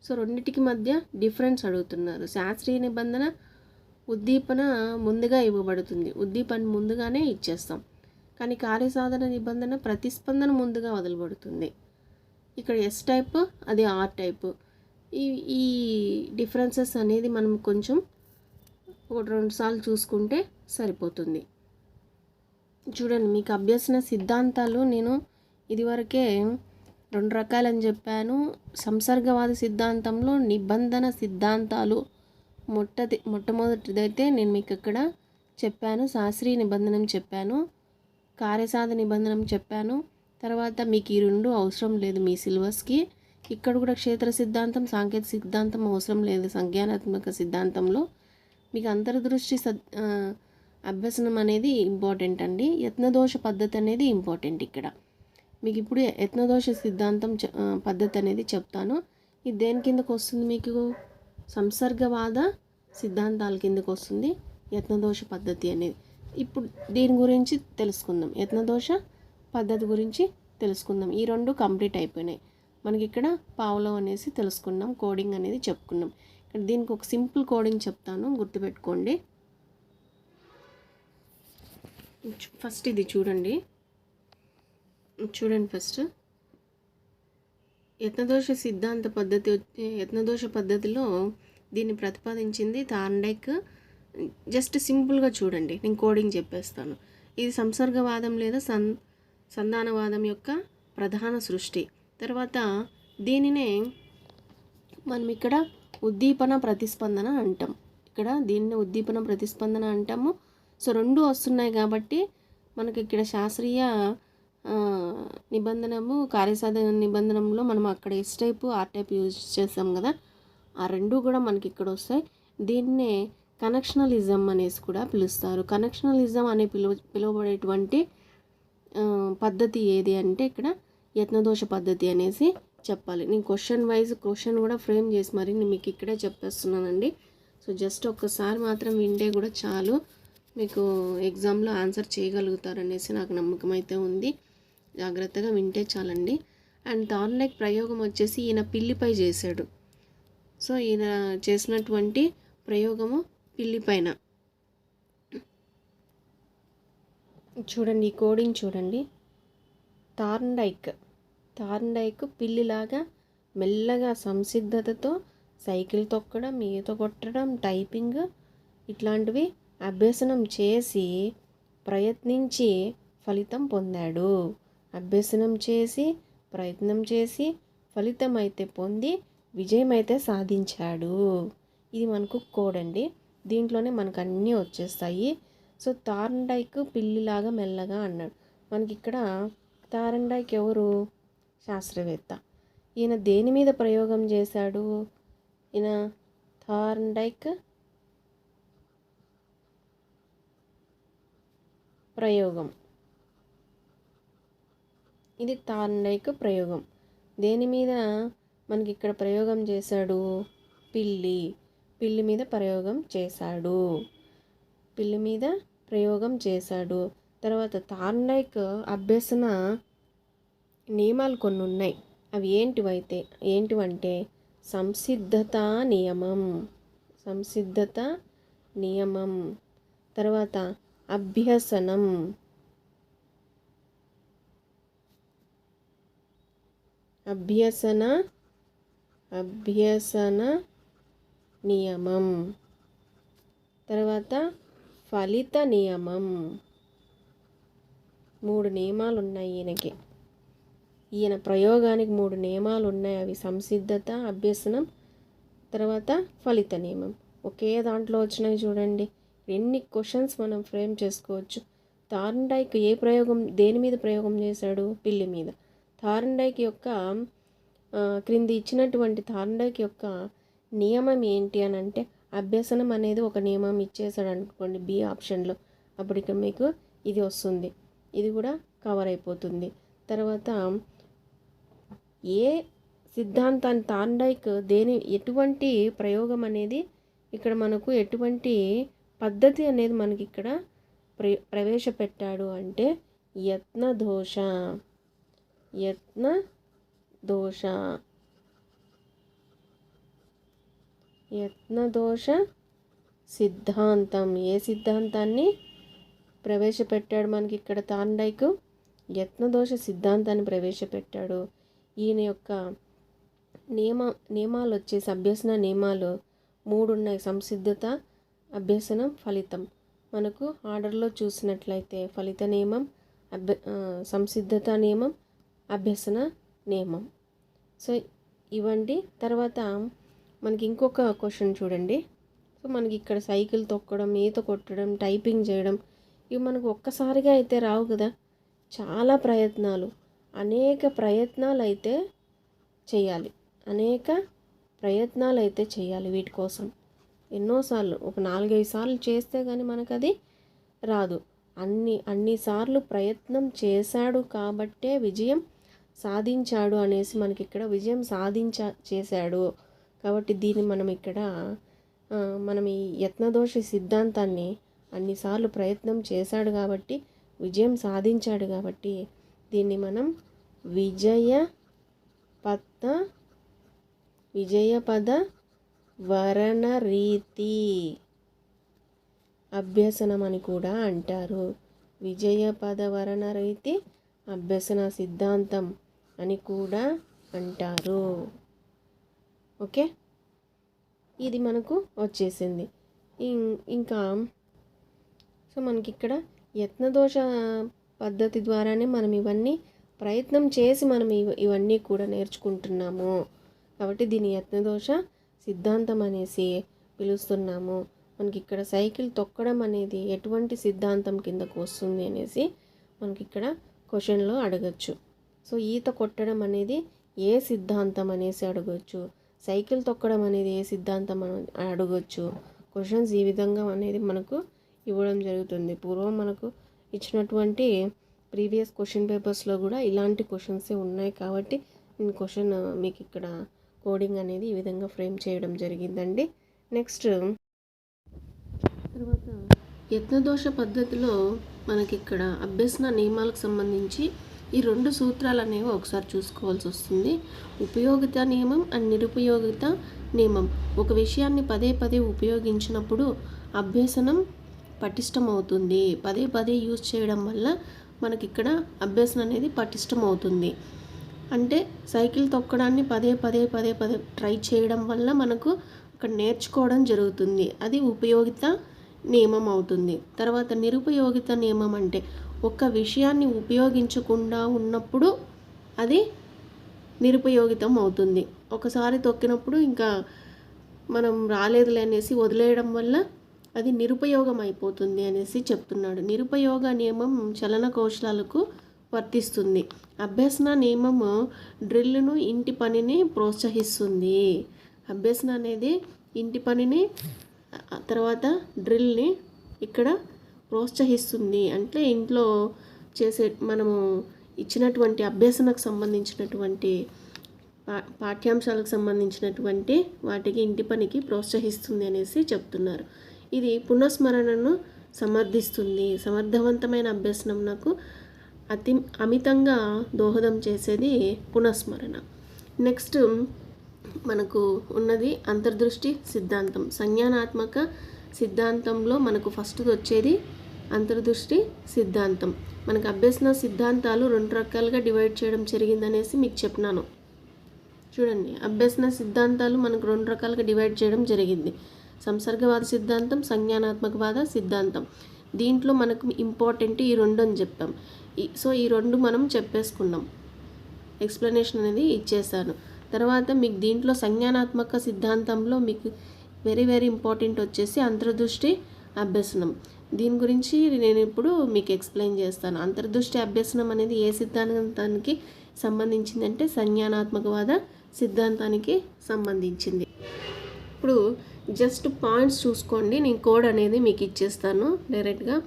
సో రెండింటికి మధ్య డిఫరెన్స్ అడుగుతున్నారు. శాస్త్రీయ నిబంధన ఉద్దీపన ముందుగా ఇవ్వబడుతుంది, ఉద్దీపన ముందుగానే ఇచ్చేస్తాం. కానీ కార్యసాధన నిబంధన ప్రతిస్పందన ముందుగా వదలబడుతుంది. ఇక్కడ ఎస్ టైప్, అది ఆర్ టైప్. ఈ డిఫరెన్సెస్ అనేది మనం కొంచెం ఒకటి రెండు సార్లు చూసుకుంటే సరిపోతుంది. చూడండి, మీకు అభ్యసన సిద్ధాంతాలు నేను ఇదివరకే 2 రకాలని చెప్పాను. సంసర్గవాద సిద్ధాంతంలో నిబంధన సిద్ధాంతాలు మొట్టమొదటిదైతే నేను మీకు ఇక్కడ చెప్పాను, శాస్త్రీయ నిబంధనం చెప్పాను, కార్యసాధన నిబంధనం చెప్పాను. తర్వాత మీకు ఈ 2 అవసరం లేదు మీ సిలబస్కి. ఇక్కడ కూడా క్షేత్ర సిద్ధాంతం, సాంకేతిక సిద్ధాంతం అవసరం లేదు సంజ్ఞానాత్మక సిద్ధాంతంలో. మీకు అంతర్దృష్టి అభ్యసనం అనేది ఇంపార్టెంట్ అండి. యత్నదోష పద్ధతి అనేది ఇంపార్టెంట్. ఇక్కడ మీకు ఇప్పుడు యత్నదోష సిద్ధాంతం పద్ధతి అనేది చెప్తాను. ఇది దేని కిందకు వస్తుంది, మీకు సంసర్గవాద సిద్ధాంతాల కిందకు వస్తుంది యత్నదోష పద్ధతి అనేది. ఇప్పుడు దీని గురించి తెలుసుకుందాం, యత్నదోష పద్ధతి గురించి తెలుసుకుందాం. ఈ 2 కంప్లీట్ అయిపోయినాయి. మనకి ఇక్కడ పావులో అనేసి తెలుసుకున్నాం, కోడింగ్ అనేది చెప్పుకున్నాం. ఇక్కడ దీనికి ఒక సింపుల్ కోడింగ్ చెప్తాను, గుర్తుపెట్టుకోండి. ఫస్ట్ ఇది చూడండి ఫస్ట్ యత్నదోష సిద్ధాంత పద్ధతి, యత్నదోష పద్ధతిలో దీన్ని ప్రతిపాదించింది థార్న్డైక్. జస్ట్ సింపుల్గా చూడండి, నేను కోడింగ్ చెప్పేస్తాను. ఇది సంసర్గవాదం లేదా సంధానవాదం యొక్క ప్రధాన సృష్టి. తర్వాత దీనినే మనం ఇక్కడ ఉద్దీపన ప్రతిస్పందన అంటాం. ఇక్కడ దీన్ని ఉద్దీపన ప్రతిస్పందన అంటాము. సో 2 వస్తున్నాయి కాబట్టి మనకి ఇక్కడ శాస్త్రీయ నిబంధనము, కార్యసాధన నిబంధనలో మనం అక్కడ S type, R type use చేస్తాం కదా, ఆ 2 కూడా మనకి ఇక్కడ వస్తాయి. దీన్నే కనెక్షనలిజం అనేసి కూడా పిలుస్తారు. కనెక్షనలిజం అనే పిలువబడేటువంటి పద్ధతి ఏది అంటే ఇక్కడ యత్నదోష పద్ధతి అనేసి చెప్పాలి. నేను క్వశ్చన్ కూడా ఫ్రేమ్ చేసి మరి నేను మీకు ఇక్కడే చెప్పేస్తున్నానండి. సో జస్ట్ ఒక్కసారి మాత్రం వింటే కూడా చాలు, మీకు ఎగ్జామ్లో ఆన్సర్ చేయగలుగుతారనేసి నాకు నమ్మకం అయితే ఉంది. జాగ్రత్తగా వింటే చాలండి. అండ్ థార్న్డైక్ ప్రయోగం వచ్చేసి ఈయన పిల్లిపై చేశాడు. సో ఈయన చేసినటువంటి ప్రయోగము పిల్లిపైన. చూడండి, ఈ కోడింగ్ చూడండి. థార్న్డైక్ పిల్లిలాగా మెల్లగా సంసిద్ధతతో సైకిల్ తొక్కడం, ఈత కొట్టడం, టైపింగ్ ఇట్లాంటివి అభ్యసనం చేసి ప్రయత్నించి ఫలితం పొందాడు. అభ్యసనం చేసి ప్రయత్నం చేసి ఫలితం అయితే పొంది విజయం అయితే సాధించాడు. ఇది మనకు కోడ్ అండి. దీంట్లోనే మనకు అన్నీ వచ్చేస్తాయి. సో థార్న్డైక్ పిల్లిలాగా మెల్లగా అన్నాడు. మనకి ఇక్కడ థార్న్డైక్ ఎవరు? శాస్త్రవేత్త. ఈయన దేని మీద ప్రయోగం చేశాడు? ఈయన థార్న్డైక్ ప్రయోగం, ఇది థార్న్డైక్ ప్రయోగం. దేని మీద మనకి ఇక్కడ ప్రయోగం చేశాడు? పిల్లి మీద ప్రయోగం చేశాడు. పిల్లి మీద ప్రయోగం చేశాడు. తర్వాత థార్న్డైక్ అభ్యసన నియమాలు కొన్ని ఉన్నాయి. అవి ఏంటివంటే సంసిద్ధత నియమం, సంసిద్ధత నియమం, తర్వాత అభ్యసనం, అభ్యసన నియమం, తర్వాత ఫలిత నియమం. 3 నియమాలు ఉన్నాయి ఈయన ప్రయోగానికి 3 నియమాలు ఉన్నాయి. అవి సంసిద్ధత, అభ్యసనం, తర్వాత ఫలిత నియమం. ఒకే దాంట్లో వచ్చినాయి చూడండి. ఎన్ని క్వశ్చన్స్ మనం ఫ్రేమ్ చేసుకోవచ్చు. థార్న్డైక్ దేని మీద ప్రయోగం చేశాడు? పిల్లి మీద. థార్న్డైక్ యొక్క క్రింది ఇచ్చినటువంటి థార్న్డైక్ యొక్క నియమం ఏంటి అని అంటే అభ్యసనం అనేది ఒక నియమం ఇచ్చేసాడు అనుకోండి బి ఆప్షన్లో. అప్పుడు ఇక మీకు ఇది వస్తుంది, ఇది కూడా కవర్ అయిపోతుంది. తర్వాత ఏ సిద్ధాంతాన్ని థార్న్డైక్ ఎటువంటి ప్రయోగం అనేది ఇక్కడ మనకు ఎటువంటి పద్ధతి అనేది మనకి ఇక్కడ ప్రవేశపెట్టాడు అంటే యత్నదోష సిద్ధాంతం. ఏ సిద్ధాంతాన్ని ప్రవేశపెట్టాడు మనకి ఇక్కడ థార్న్డైక్? యత్నదోష సిద్ధాంతాన్ని ప్రవేశపెట్టాడు. ఈయన యొక్క నియమాలు వచ్చేసి అభ్యసన నియమాలు 3 ఉన్నాయి. సంసిద్ధత, అభ్యసనం, ఫలితం. మనకు ఆర్డర్లో చూసినట్లయితే ఫలిత నియమం, సంసిద్ధత నియమం, అభ్యసన నియమం. సో ఇవ్వండి. తర్వాత మనకి ఇంకొక క్వశ్చన్ చూడండి. సో మనకి ఇక్కడ సైకిల్ తొక్కడం, ఈత కొట్టడం, టైపింగ్ చేయడం ఇవి మనకు ఒక్కసారిగా అయితే రావు కదా. చాలా ప్రయత్నాలు, అనేక ప్రయత్నాలు అయితే చేయాలి వీటి కోసం. ఎన్నోసార్లు, ఒక 4-5 సార్లు చేస్తే కానీ మనకు అది రాదు. అన్నిసార్లు ప్రయత్నం చేశాడు కాబట్టే విజయం సాధించాడు అనేసి మనకి ఇక్కడ విజయం చేశాడు. కాబట్టి దీన్ని మనం ఈ యత్నదోష సిద్ధాంతాన్ని అన్నిసార్లు ప్రయత్నం చేశాడు కాబట్టి విజయం సాధించాడు కాబట్టి దీన్ని మనం విజయపద వరణ రీతి అభ్యసనం అని కూడా అంటారు. విజయపద వరణ రీతి అభ్యసన సిద్ధాంతం అని కూడా అంటారు. ఓకే, ఇది మనకు వచ్చేసింది. ఇంకా సో మనకి ఇక్కడ యత్నదోష పద్ధతి ద్వారానే మనం ఇవన్నీ ప్రయత్నం చేసి మనం ఇవన్నీ కూడా నేర్చుకుంటున్నాము. కాబట్టి దీని యత్నదోష సిద్ధాంతం అనేసి పిలుస్తున్నాము. మనకి ఇక్కడ సైకిల్ తొక్కడం అనేది ఎటువంటి సిద్ధాంతం కిందకు వస్తుంది అనేసి మనకి ఇక్కడ క్వశ్చన్లో అడగచ్చు. సో ఈత కొట్టడం అనేది ఏ సిద్ధాంతం అనేసి అడగచ్చు. సైకిల్ తొక్కడం అనేది ఏ సిద్ధాంతం అని అడగచ్చు. క్వశ్చన్స్ ఈ విధంగా అనేది మనకు ఇవ్వడం జరుగుతుంది. పూర్వం మనకు ఇచ్చినటువంటి ప్రీవియస్ క్వశ్చన్ పేపర్స్లో కూడా ఇలాంటి క్వశ్చన్సే ఉన్నాయి. కాబట్టి నేను క్వశ్చన్ మీకు ఇక్కడ కోడింగ్ అనేది ఈ విధంగా ఫ్రేమ్ చేయడం జరిగిందండి. నెక్స్ట్ తర్వాత యత్నదోష పద్ధతిలో మనకి ఇక్కడ అభ్యసన నియమాలకు సంబంధించి ఈ 2 సూత్రాలు అనేవి ఒకసారి చూసుకోవాల్సి వస్తుంది. ఉపయోగిత నియమం అండ్ నిరుపయోగిత నియమం. ఒక విషయాన్ని పదే పదే ఉపయోగించినప్పుడు అభ్యసనం పటిష్టం అవుతుంది. పదే పదే యూజ్ చేయడం వల్ల మనకి ఇక్కడ అభ్యసనం అనేది పటిష్టం అవుతుంది. అంటే సైకిల్ తొక్కడాన్ని పదే పదే ట్రై చేయడం వల్ల మనకు అక్కడ నేర్చుకోవడం జరుగుతుంది. అది ఉపయోగిత నియమం అవుతుంది. తర్వాత నిరుపయోగిత నియమం అంటే ఒక విషయాన్ని ఉపయోగించకుండా ఉన్నప్పుడు అది నిరుపయోగితం అవుతుంది. ఒకసారి తొక్కినప్పుడు ఇంకా మనం రాలేదులే అనేసి వదిలేయడం వల్ల అది నిరుపయోగం అయిపోతుంది అనేసి చెప్తున్నాడు. నిరుపయోగ నియమం చలన కౌశలాలకు వర్తిస్తుంది. అభ్యసన నియమము డ్రిల్ను, ఇంటి పనిని ప్రోత్సహిస్తుంది. అభ్యసన అనేది ఇంటి పనిని తర్వాత డ్రిల్ని ఇక్కడ ప్రోత్సహిస్తుంది. అంటే ఇంట్లో చేసే మనము ఇచ్చినటువంటి అభ్యసనకు సంబంధించినటువంటి పాఠ్యాంశాలకు సంబంధించినటువంటి వాటికి ఇంటి పనికి ప్రోత్సహిస్తుంది అనేసి చెప్తున్నారు. ఇది పునఃస్మరణను సమర్థిస్తుంది. సమర్థవంతమైన అభ్యసనం నాకు అమితంగా దోహదం చేసేది పునఃస్మరణ. నెక్స్ట్ మనకు ఉన్నది అంతర్దృష్టి సిద్ధాంతం. సంజ్ఞానాత్మక సిద్ధాంతంలో మనకు ఫస్ట్ వచ్చేది అంతర్దృష్టి సిద్ధాంతం. మనకు అభ్యసన సిద్ధాంతాలు 2 రకాలుగా డివైడ్ చేయడం జరిగిందనేసి మీకు చెప్పినాను. చూడండి, అభ్యసన సిద్ధాంతాలు మనకు 2 రకాలుగా డివైడ్ చేయడం జరిగింది. సంసర్గవాద సిద్ధాంతం, సంజ్ఞానాత్మకవాద సిద్ధాంతం. దీంట్లో మనకు ఇంపార్టెంట్ ఈ 2 అని చెప్పాం. సో ఈ 2 మనం చెప్పేసుకున్నాం, ఎక్స్ప్లెనేషన్ అనేది ఇచ్చేసాను. తర్వాత మీకు దీంట్లో సంజ్ఞానాత్మక సిద్ధాంతంలో మీకు వెరీ వెరీ ఇంపార్టెంట్ వచ్చేసి అంతర్దృష్టి అభ్యసనం. దీని గురించి నేను ఇప్పుడు మీకు ఎక్స్ప్లెయిన్ చేస్తాను. అంతర్దృష్టి అభ్యసనం అనేది ఏ సిద్ధాంతానికి సంబంధించిందంటే సంజ్ఞానాత్మకవాద సిద్ధాంతానికి సంబంధించింది. ఇప్పుడు జస్ట్ పాయింట్స్ చూసుకోండి, నేను కోడ్ అనేది మీకు ఇచ్చేస్తాను డైరెక్ట్గా.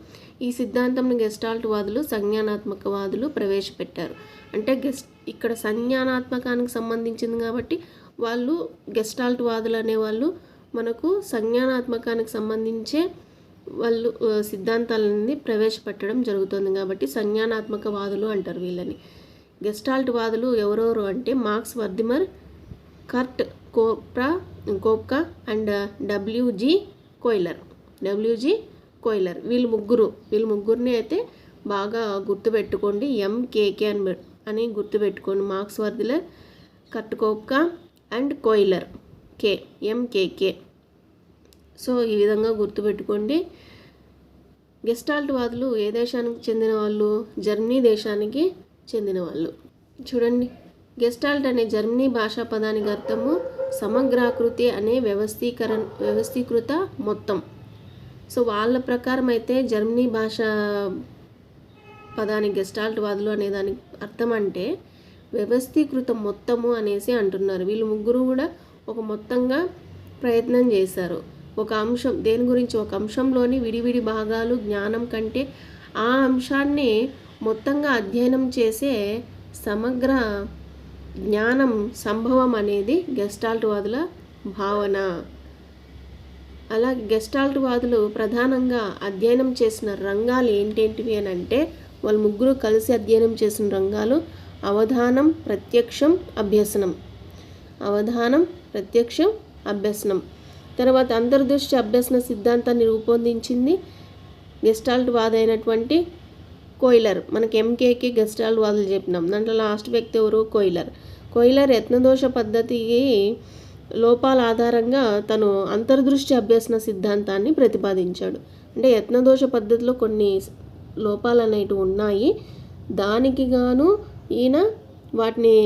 ఈ సిద్ధాంతంను గెస్టాల్ట్ వాదులు, సంజ్ఞానాత్మకవాదులు ప్రవేశపెట్టారు. అంటే ఇక్కడ సంజ్ఞానాత్మకానికి సంబంధించింది కాబట్టి వాళ్ళు గెస్టాల్ట్ వాదులు అనేవాళ్ళు మనకు సంజ్ఞానాత్మకానికి సంబంధించే వాళ్ళు సిద్ధాంతాలని ప్రవేశపెట్టడం జరుగుతుంది కాబట్టి సంజ్ఞానాత్మక వాదులు అంటారు వీళ్ళని. గెస్టాల్ట్ వాదులు ఎవరెవరు అంటే మార్క్స్, వర్దిమర్, కర్ట్ కోప్కా అండ్ డబ్ల్యూజీ కోయిలర్. వీళ్ళు ముగ్గురిని అయితే బాగా గుర్తుపెట్టుకోండి. ఎంకేకే అని గుర్తుపెట్టుకోండి. మార్క్స్, వర్దిమర్, కర్ట్ కోప్కా అండ్ కోయిలర్, ఎంకేకే. సో ఈ విధంగా గుర్తుపెట్టుకోండి. గెస్టాల్ట్ వాదులు ఏ దేశానికి చెందిన వాళ్ళు? జర్మనీ దేశానికి చెందిన వాళ్ళు. చూడండి, గెస్టాల్ట్ అనే జర్మనీ భాషా పదానికి అర్థము సమగ్రాకృతి అనే వ్యవస్థీకృత మొత్తం. సో వాళ్ళ ప్రకారం అయితే జర్మనీ భాషా పదానికి గెస్టాల్ట్ వాదులు అనే దానికి అర్థం అంటే వ్యవస్థీకృత మొత్తము అనేసి అంటున్నారు. వీళ్ళు ముగ్గురు కూడా ఒక మొత్తంగా ప్రయత్నం చేశారు. ఒక అంశం దేని గురించి, ఒక అంశంలోని విడివిడి భాగాలు జ్ఞానం కంటే ఆ అంశాన్ని మొత్తంగా అధ్యయనం చేసే సమగ్ర జ్ఞానం సంభవం అనేది గెస్టాల్ట్ వాదుల భావన. అలా గెస్టాల్ట్ వాదులు ప్రధానంగా అధ్యయనం చేసిన రంగాలు ఏంటేంటివి అని అంటే వాళ్ళు ముగ్గురు కలిసి అధ్యయనం చేసిన రంగాలు అవధానం, ప్రత్యక్షం, అభ్యసనం. తర్వాత అంతర్దృష్టి అభ్యసన సిద్ధాంతాన్ని రూపొందించింది గెస్టాల్ట్ వాది అయినటువంటి కోయిలర్. మనకి ఎంకేకే గెస్టాల్ట్ వాదులు చెప్పినాం. దాంట్లో లాస్ట్ వ్యక్తి ఎవరు? కోయిలర్ యత్నదోష పద్ధతికి లోపాల ఆధారంగా తను అంతర్దృష్టి అభ్యసన సిద్ధాంతాన్ని ప్రతిపాదించాడు. అంటే యత్నదోష పద్ధతిలో కొన్ని లోపాలు అనేటివి ఉన్నాయి. దానికి గాను ఈయన వాటిని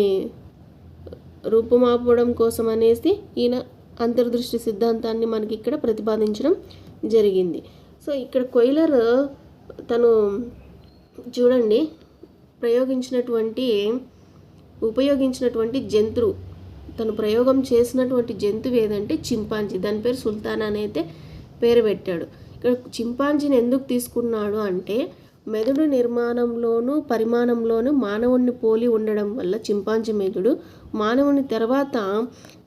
రూపుమాపడం కోసం అనేసి ఈయన అంతర్దృష్టి సిద్ధాంతాన్ని మనకి ఇక్కడ ప్రతిపాదించడం జరిగింది. సో ఇక్కడ కోయిలర్ తను చూడండి ఉపయోగించినటువంటి జంతువు, తను ప్రయోగం చేసినటువంటి జంతువు ఏదంటే చింపాంజీ. దాని పేరు సుల్తానా అని అయితే పేరు పెట్టాడు. ఇక్కడ చింపాంజీని ఎందుకు తీసుకున్నాడు అంటే మెదడు నిర్మాణంలోనూ పరిమాణంలోనూ మానవుణ్ణి పోలి ఉండడం వల్ల చింపాంజీ మెదడు మానవుని తర్వాత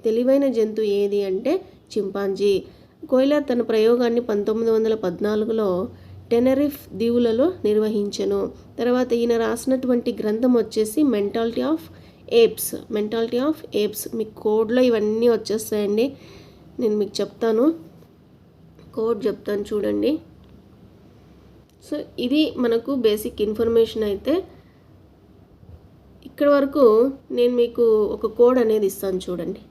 తెలివైన జంతువు ఏది అంటే చింపాంజీ. కోయిలర్ తన ప్రయోగాన్ని 1914లో టెనరిఫ్ దీవులలో నిర్వహించెను. తర్వాత ఈయన రాసినటువంటి గ్రంథం వచ్చేసి మెంటాలిటీ ఆఫ్ ఏప్స్. మీకు కోడ్లో ఇవన్నీ వచ్చేస్తాయండి, నేను మీకు చెప్తాను, కోడ్ చెప్తాను చూడండి. సో ఇది మనకు బేసిక్ ఇన్ఫర్మేషన్. అయితే ఇక్కడ వరకు నేను మీకు ఒక కోడ్ అనేది ఇస్తాను చూడండి.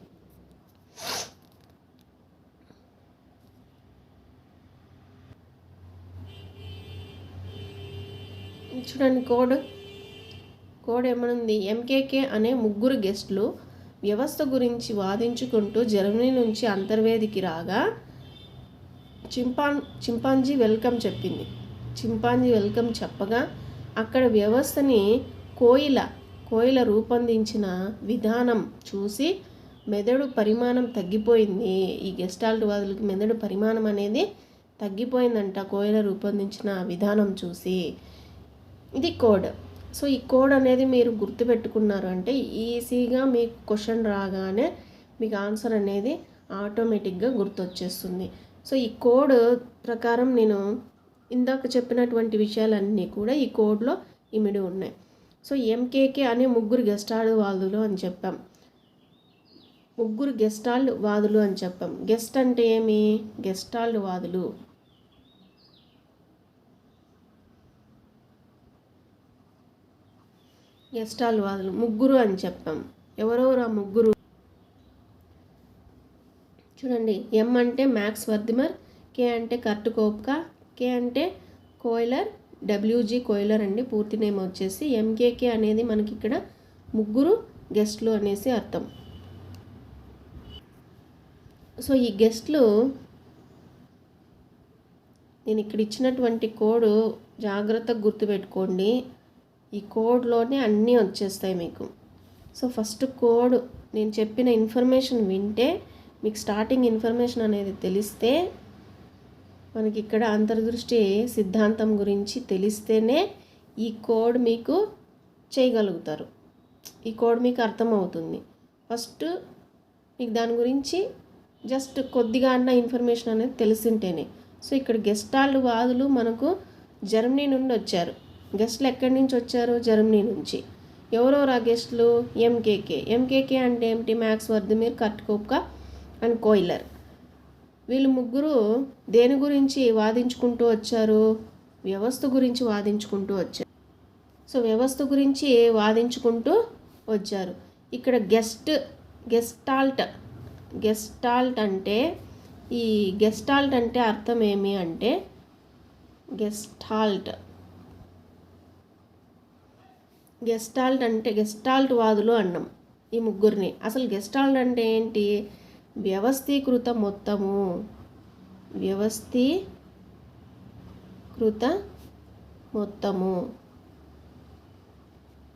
చూడండి కోడ్ ఏమనుంది? ఎంకేకే అనే ముగ్గురు గెస్టులు వ్యవస్థ గురించి వాదించుకుంటూ జర్మనీ నుంచి అంతర్వేదికి రాగా చింపాంజీ వెల్కమ్ చెప్పగా అక్కడ వ్యవస్థని కోయిల రూపొందించిన విధానం చూసి మెదడు పరిమాణం తగ్గిపోయింది. ఈ గెస్టాల్ట్ వాదులకి మెదడు పరిమాణం అనేది తగ్గిపోయిందంట కోయిల రూపొందించిన విధానం చూసి. ఇది కోడ్. సో ఈ కోడ్ అనేది మీరు గుర్తుపెట్టుకున్నారు అంటే ఈజీగా మీకు క్వశ్చన్ రాగానే మీకు ఆన్సర్ అనేది ఆటోమేటిక్గా గుర్తొచ్చేస్తుంది. సో ఈ కోడ్ ప్రకారం నేను ఇందాక చెప్పినటువంటి విషయాలన్నీ కూడా ఈ కోడ్లో ఇమిడి ఉన్నాయి. సో ఎంకేకే అనే ముగ్గురు గెస్టాల్డ్ వాదులు అని చెప్పాం. ముగ్గురు గెస్టాల్డ్ వాదులు అని చెప్పాం. గెస్ట్ అంటే ఏమి? గెస్టాల్డ్ వాదులు. గెస్టాల్డ్ వాదులు ముగ్గురు అని చెప్పాం. ఎవరెవరు ఆ ముగ్గురు? చూడండి, ఎం అంటే మ్యాక్స్ వర్దిమర్, కే అంటే కర్ట్ కోప్కా, కే అంటే కోయిలర్, డబ్ల్యూజీ కోయిలర్ అండి పూర్తి నేమ్ వచ్చేసి. ఎంకేకే అనేది మనకి ఇక్కడ ముగ్గురు గెస్ట్లు అనేసి అర్థం. సో ఈ గెస్ట్లు నేను ఇక్కడ ఇచ్చినటువంటి కోడ్ జాగ్రత్తగా గుర్తుపెట్టుకోండి. ఈ కోడ్లోనే అన్నీ వచ్చేస్తాయి మీకు. సో ఫస్ట్ కోడ్ నేను చెప్పిన ఇన్ఫర్మేషన్ వింటే, మీకు స్టార్టింగ్ ఇన్ఫర్మేషన్ అనేది తెలిస్తే, మనకి ఇక్కడ అంతర్దృష్టి సిద్ధాంతం గురించి తెలిస్తేనే ఈ కోడ్ మీకు చేయగలుగుతారు. ఈ కోడ్ మీకు అర్థమవుతుంది. ఫస్ట్ మీకు దాని గురించి జస్ట్ కొద్దిగా అన్న ఇన్ఫర్మేషన్ అనేది తెలిసింటేనే. సో ఇక్కడ గెస్టాల్డ్ వాదులు మనకు జర్మనీ నుండి వచ్చారు. గెస్ట్లు ఎక్కడి నుంచి వచ్చారు? జర్మనీ నుంచి. ఎవరెవరు ఆ గెస్ట్లు? ఎంకేకే. ఎంకేకే అంటే ఏమిటి? మ్యాక్స్ వర్దిమర్, కర్ట్ కోప్కా అండ్ కోయిలర్. వీళ్ళు ముగ్గురు దేని గురించి వాదించుకుంటూ వచ్చారు? వ్యవస్థ గురించి వాదించుకుంటూ వచ్చారు. సో వ్యవస్థ గురించి వాదించుకుంటూ వచ్చారు. ఇక్కడ గెస్టాల్ట్ అంటే, ఈ గెస్టాల్ట్ అంటే అర్థం ఏమి అంటే, గెస్టాల్ట్ అంటే గెస్టాల్ట్ వాదులు అన్నాం ఈ ముగ్గురిని. అసలు గెస్టాల్ట్ అంటే ఏంటి? వ్యవస్థీకృత మొత్తము.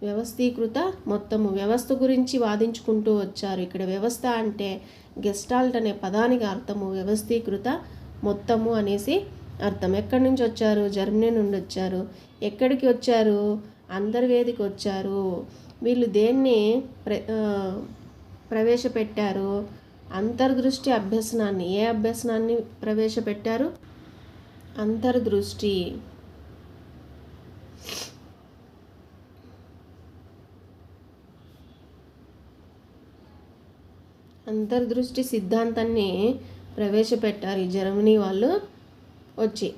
వ్యవస్థీకృత మొత్తము వ్యవస్థ గురించి వాదించుకుంటూ వచ్చారు. ఇక్కడ వ్యవస్థ అంటే గెస్టాల్ట్ అనే పదానికి అర్థము వ్యవస్థీకృత మొత్తము అనేసి అర్థం. ఎక్కడి నుంచి వచ్చారు? జర్మనీ నుండి వచ్చారు. ఎక్కడికి వచ్చారు? అంతర్వేదికి వచ్చారు. వీళ్ళు దేన్ని ప్రవేశపెట్టారు? అంతర్దృష్టి అభ్యసనాన్ని. ఏ అభ్యసనాన్ని ప్రవేశపెట్టారు? అంతర్దృష్టి. అంతర్దృష్టి సిద్ధాంతాన్ని ప్రవేశపెట్టారు ఈ జర్మనీ వాళ్ళు. వచ్చి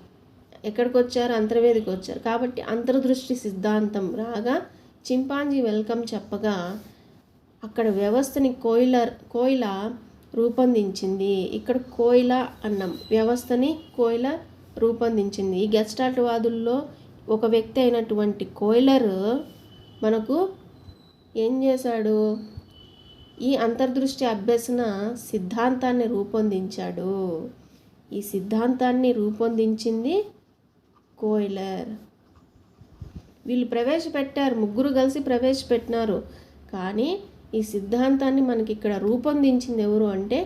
ఎక్కడికి వచ్చారు? అంతర్వేదికి వచ్చారు. కాబట్టి అంతర్దృష్టి సిద్ధాంతం రాగా చింపాంజీ వెల్కమ్ చెప్పగా అక్కడ వ్యవస్థని కోయిల రూపొందించింది. ఇక్కడ కోయిల అన్నం, వ్యవస్థని కోయిల రూపొందించింది. ఈ గెస్టాల్ట్ వాదుల్లో ఒక వ్యక్తి అయినటువంటి కోయిలర్ మనకు ఏం చేశాడు? ఈ అంతర్దృష్టి అభ్యసన సిద్ధాంతాన్ని రూపొందించాడు. ఈ సిద్ధాంతాన్ని రూపొందించింది కోయిలర్. వీళ్ళు ప్రవేశపెట్టారు, ముగ్గురు కలిసి ప్రవేశపెట్టినారు. కానీ ఈ సిద్ధాంతాన్ని మనకి ఇక్కడ రూపొందించింది ఎవరు అంటే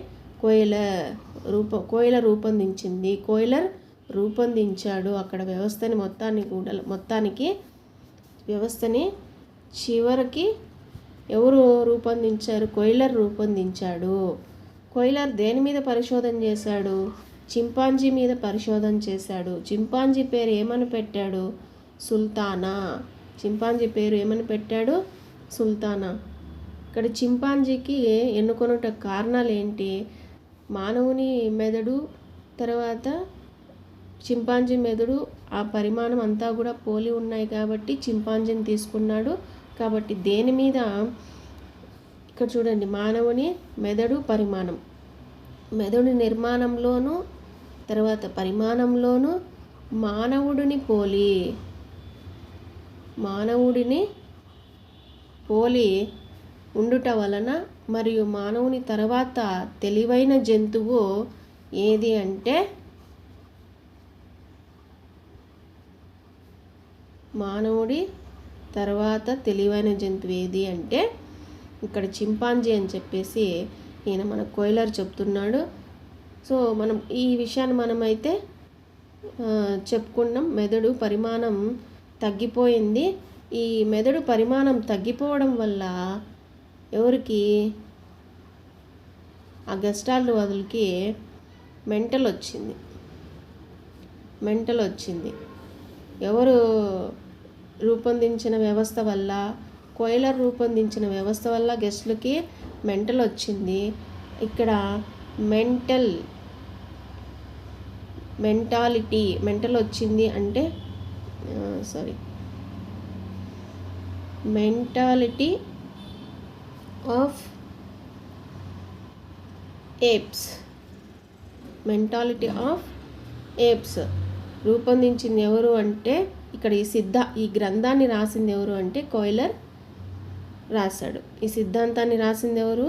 కోయిలర్ రూపొందించింది. కోయిలర్ రూపొందించాడు అక్కడ వ్యవస్థని మొత్తానికి వ్యవస్థని చివరికి ఎవరు రూపొందించారు? కోయిలర్ రూపొందించాడు. కోయిలర్ దేని మీద పరిశోధన చేశాడు? చింపాంజీ మీద పరిశోధన చేశాడు. చింపాంజీ పేరు ఏమని పెట్టాడు? సుల్తానా. చింపాంజీ పేరు ఏమని పెట్టాడు? సుల్తానా. ఇక్కడ చింపాంజీకి ఎన్నుకొనుట కారణాలు ఏంటి? మానవుని మెదడు, తర్వాత చింపాంజీ మెదడు ఆ పరిమాణం అంతా కూడా పోలి ఉన్నాయి కాబట్టి చింపాంజీని తీసుకున్నాడు. కాబట్టి దేని మీద? ఇక్కడ చూడండి, మానవుని మెదడు పరిమాణం, మెదడు నిర్మాణంలోనూ తర్వాత పరిమాణంలోనూ మానవుడిని పోలి ఉండుట వలన, మరియు మానవుని తర్వాత తెలివైన జంతువు ఏది అంటే మానవుడి తర్వాత తెలివైన జంతువు ఏది అంటే ఇక్కడ చింపాంజీ అని చెప్పేసి ఈయన మన కోయిలర్ చెప్తున్నాడు. సో మనం ఈ విషయాన్ని మనమైతే చెప్పుకున్నాం. మెదడు పరిమాణం తగ్గిపోయింది. ఈ మెదడు పరిమాణం తగ్గిపోవడం వల్ల ఎవరికి? ఆ గెస్టాల్ట్ వాదులకి మెంటల్ వచ్చింది. ఎవరు రూపొందించిన వ్యవస్థ వల్ల, కోయిలర్ రూపొందించిన వ్యవస్థ వల్ల గెస్ట్లకి మెంటల్ వచ్చింది. ఇక్కడ మెంటల్ వచ్చింది అంటే మెంటాలిటీ ఆఫ్ ఏప్స్ రూపొందించింది ఎవరు అంటే, ఇక్కడ ఈ గ్రంథాన్ని రాసింది ఎవరు అంటే కోయిలర్ రాశాడు. ఈ సిద్ధాంతాన్ని రాసింది ఎవరు?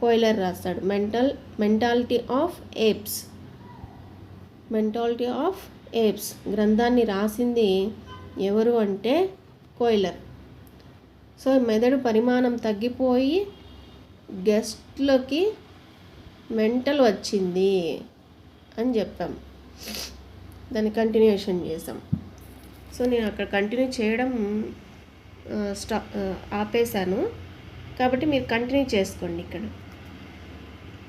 కోయిలర్ రాశాడు. మెంటాలిటీ ఆఫ్ ఏప్స్ గ్రంథాన్ని రాసింది ఎవరు అంటే కోయిలర్. సో మెదడు పరిమాణం తగ్గిపోయి గెస్ట్లకి మెంటల్ వచ్చింది అని చెప్పాం. దాన్ని కంటిన్యూషన్ చేసాం. సో నేను అక్కడ కంటిన్యూ చేయడం ఆపేశాను, కాబట్టి మీరు కంటిన్యూ చేసుకోండి, ఇక్కడ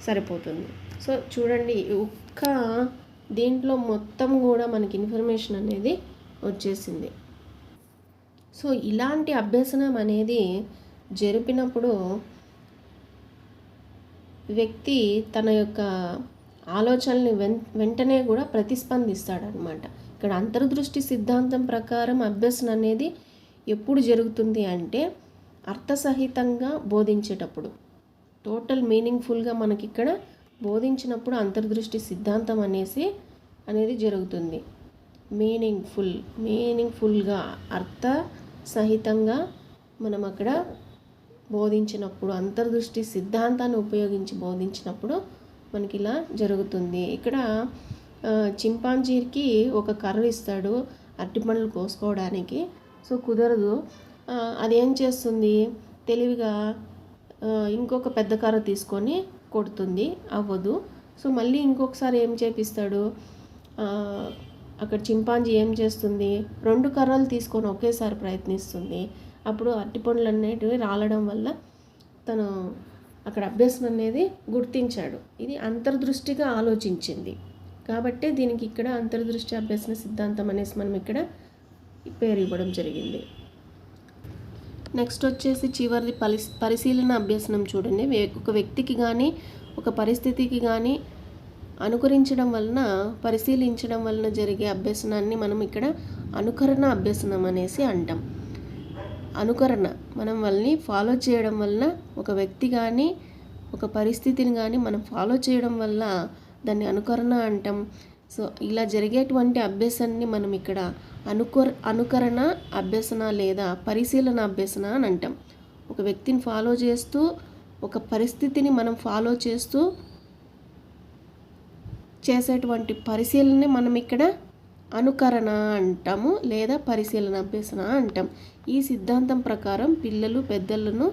సరిపోతుంది. సో చూడండి, ఒక్క దీంట్లో మొత్తం కూడా మనకి ఇన్ఫర్మేషన్ అనేది వచ్చేసింది. సో ఇలాంటి అభ్యసనం అనేది జరిపినప్పుడు వ్యక్తి తన యొక్క ఆలోచనల్ని వెంటనే కూడా ప్రతిస్పందిస్తాడనమాట. ఇక్కడ అంతర్దృష్టి సిద్ధాంతం ప్రకారం అభ్యసనం అనేది ఎప్పుడు జరుగుతుంది అంటే అర్థసహితంగా బోధించేటప్పుడు, టోటల్ మీనింగ్ఫుల్గా మనకి ఇక్కడ బోధించినప్పుడు అంతర్దృష్టి సిద్ధాంతం అనేది జరుగుతుంది. మీనింగ్ఫుల్గా అర్థసహితంగా మనం అక్కడ బోధించినప్పుడు, అంతర్దృష్టి సిద్ధాంతాన్ని ఉపయోగించి బోధించినప్పుడు మనకి ఇలా జరుగుతుంది. ఇక్కడ చింపాంజీకి ఒక కర్ర ఇస్తాడు అరటిపండ్లు కోసుకోవడానికి. సో కుదరదు, అదేం చేస్తుంది, తెలివిగా ఇంకొక పెద్ద కర్ర తీసుకొని కొడుతుంది, అవ్వదు. సో మళ్ళీ ఇంకొకసారి ఏం చేపిస్తాడు, అక్కడ చింపాంజీ ఏం చేస్తుంది, 2 కర్రలు తీసుకొని ఒకేసారి ప్రయత్నిస్తుంది. అప్పుడు అరటిపండ్లు అనేటివి రాలడం వల్ల తను అక్కడ అభ్యసనం అనేది గుర్తించాడు. ఇది అంతర్దృష్టిగా ఆలోచించింది కాబట్టి దీనికి ఇక్కడ అంతర్దృష్టి అభ్యసన సిద్ధాంతం అనేసి మనం ఇక్కడ పేరు ఇవ్వడం జరిగింది. నెక్స్ట్ వచ్చేసి చివరిది పరిశీలన అభ్యసనం. చూడండి, ఒక వ్యక్తికి కానీ ఒక పరిస్థితికి కానీ అనుకరించడం వలన, పరిశీలించడం వలన జరిగే అభ్యసనాన్ని మనం ఇక్కడ అనుకరణ అభ్యసనం అనేసి అంటాం. అనుకరణ, మనం వాళ్ళని ఫాలో చేయడం వలన, ఒక వ్యక్తి కానీ ఒక పరిస్థితిని కానీ మనం ఫాలో చేయడం వల్ల దాన్ని అనుకరణ అంటాం. సో ఇలా జరిగేటువంటి అభ్యసనాన్ని మనం ఇక్కడ అనుకరణ అభ్యసన లేదా పరిశీలన అభ్యసన అని అంటాం. ఒక వ్యక్తిని ఫాలో చేస్తూ, ఒక పరిస్థితిని మనం ఫాలో చేస్తూ చేసేటువంటి పరిశీలనని మనం ఇక్కడ అనుకరణ అంటాము లేదా పరిశీలన అభ్యసన అంటాం. ఈ సిద్ధాంతం ప్రకారం పిల్లలు పెద్దలను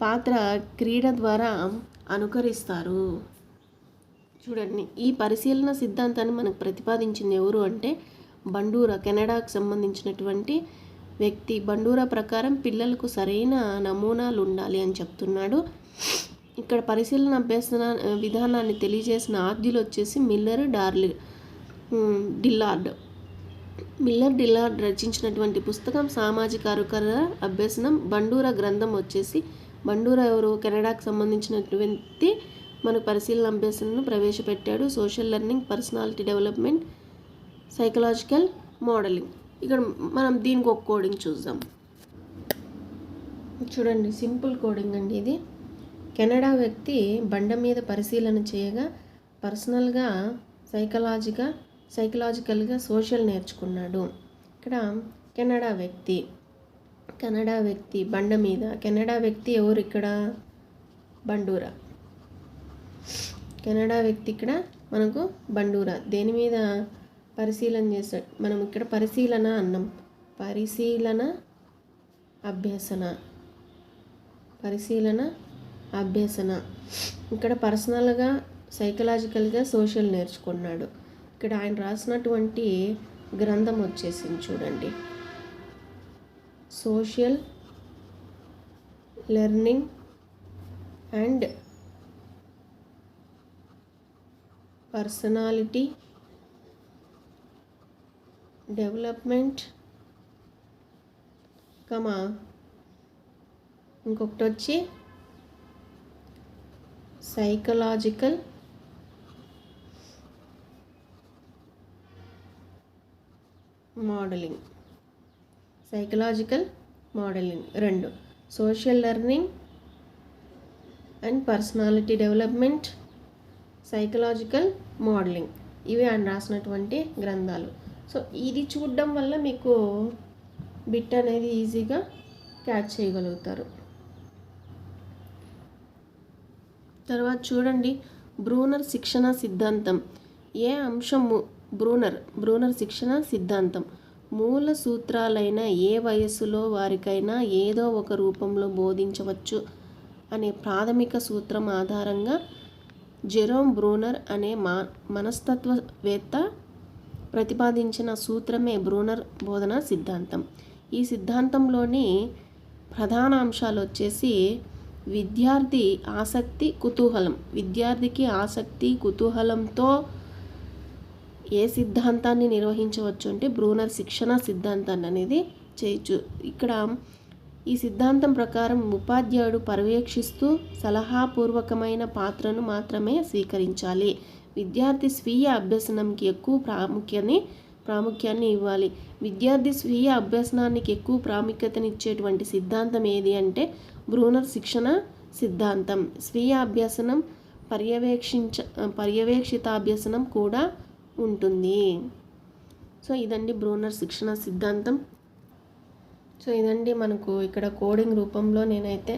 పాత్ర క్రీడ ద్వారా అనుకరిస్తారు. చూడండి, ఈ పరిశీలన సిద్ధాంతాన్ని మనకు ప్రతిపాదించింది ఎవరు అంటే బండూరా, కెనడాకు సంబంధించినటువంటి వ్యక్తి. బండూరా ప్రకారం పిల్లలకు సరైన నమూనాలు ఉండాలి అని చెప్తున్నాడు. ఇక్కడ పరిశీలన అభ్యసన విధానాన్ని తెలియజేసిన ఆద్యులు వచ్చేసి మిల్లర్ డిల్లార్డ్ రచించినటువంటి పుస్తకం సామాజిక అనుకరణ అభ్యసనం. బండూరా గ్రంథం వచ్చేసి, బండూరా ఎవరు, కెనడాకు సంబంధించినటువంటి మనకు పరిశీలన అభ్యసనను ప్రవేశపెట్టాడు. Social learning, personality development, psychological modelling. ఇక్కడ మనం దీనికి ఒక కోడింగ్ చూద్దాం. చూడండి, సింపుల్ కోడింగ్ అండి ఇది. కెనడా వ్యక్తి బండ మీద పరిశీలన చేయగా పర్సనల్గా, సైకలాజికల్గా సోషల్ నేర్చుకున్నాడు. ఇక్కడ కెనడా వ్యక్తి బండ మీద. కెనడా వ్యక్తి ఎవరు ఇక్కడ? బండూరా. కెనడా వ్యక్తి ఇక్కడ మనకు బండూరా. దేని మీద పరిశీలన చేస్తాడు? మనం ఇక్కడ పరిశీలన అన్నాం. పరిశీలన అభ్యసన. ఇక్కడ పర్సనల్గా, సైకలాజికల్గా సోషల్ నేర్చుకున్నాడు. ఇక్కడ ఆయన రాసినటువంటి గ్రంథం వచ్చేసింది చూడండి, social learning and personality development comma ఇంకొకటి వచ్చి psychological modelling. Psychological modelling 2. Social learning and personality development, psychological modelling, ఇవి ఆయన రాసినటువంటి గ్రంథాలు. సో ఇది చూడడం వల్ల మీకు బిట్ అనేది ఈజీగా క్యాచ్ చేయగలుగుతారు. తర్వాత చూడండి, బ్రూనర్ శిక్షణ సిద్ధాంతం. ఏ అంశము బ్రూనర్ శిక్షణ సిద్ధాంతం మూల సూత్రాలైన ఏ వయస్సులో వారికైనా ఏదో ఒక రూపంలో బోధించవచ్చు అనే ప్రాథమిక సూత్రం ఆధారంగా జెరోమ్ బ్రూనర్ అనే మనస్తత్వవేత్త ప్రతిపాదించిన సూత్రమే బ్రూనర్ బోధనా సిద్ధాంతం. ఈ సిద్ధాంతంలోని ప్రధాన అంశాలు వచ్చేసి విద్యార్థికి ఆసక్తి కుతూహలంతో ఏ సిద్ధాంతాన్ని నిర్వహించవచ్చు అంటే బ్రూనర్ శిక్షణ సిద్ధాంతాన్ని అనేది చేయొచ్చు. ఇక్కడ ఈ సిద్ధాంతం ప్రకారం ఉపాధ్యాయుడు పర్యవేక్షిస్తూ సలహాపూర్వకమైన పాత్రను మాత్రమే స్వీకరించాలి. విద్యార్థి స్వీయ అభ్యసనంకి ఎక్కువ ప్రాముఖ్యాన్ని ఇవ్వాలి. విద్యార్థి స్వీయ అభ్యసనానికి ఎక్కువ ప్రాముఖ్యతనిచ్చేటువంటి సిద్ధాంతం ఏది అంటే బ్రూనర్ శిక్షణ సిద్ధాంతం. స్వీయ అభ్యసనం పర్యవేక్షితాభ్యసనం కూడా ఉంటుంది. సో ఇదండి బ్రూనర్ శిక్షణ సిద్ధాంతం. సో ఇదండి మనకు ఇక్కడ కోడింగ్ రూపంలో నేనైతే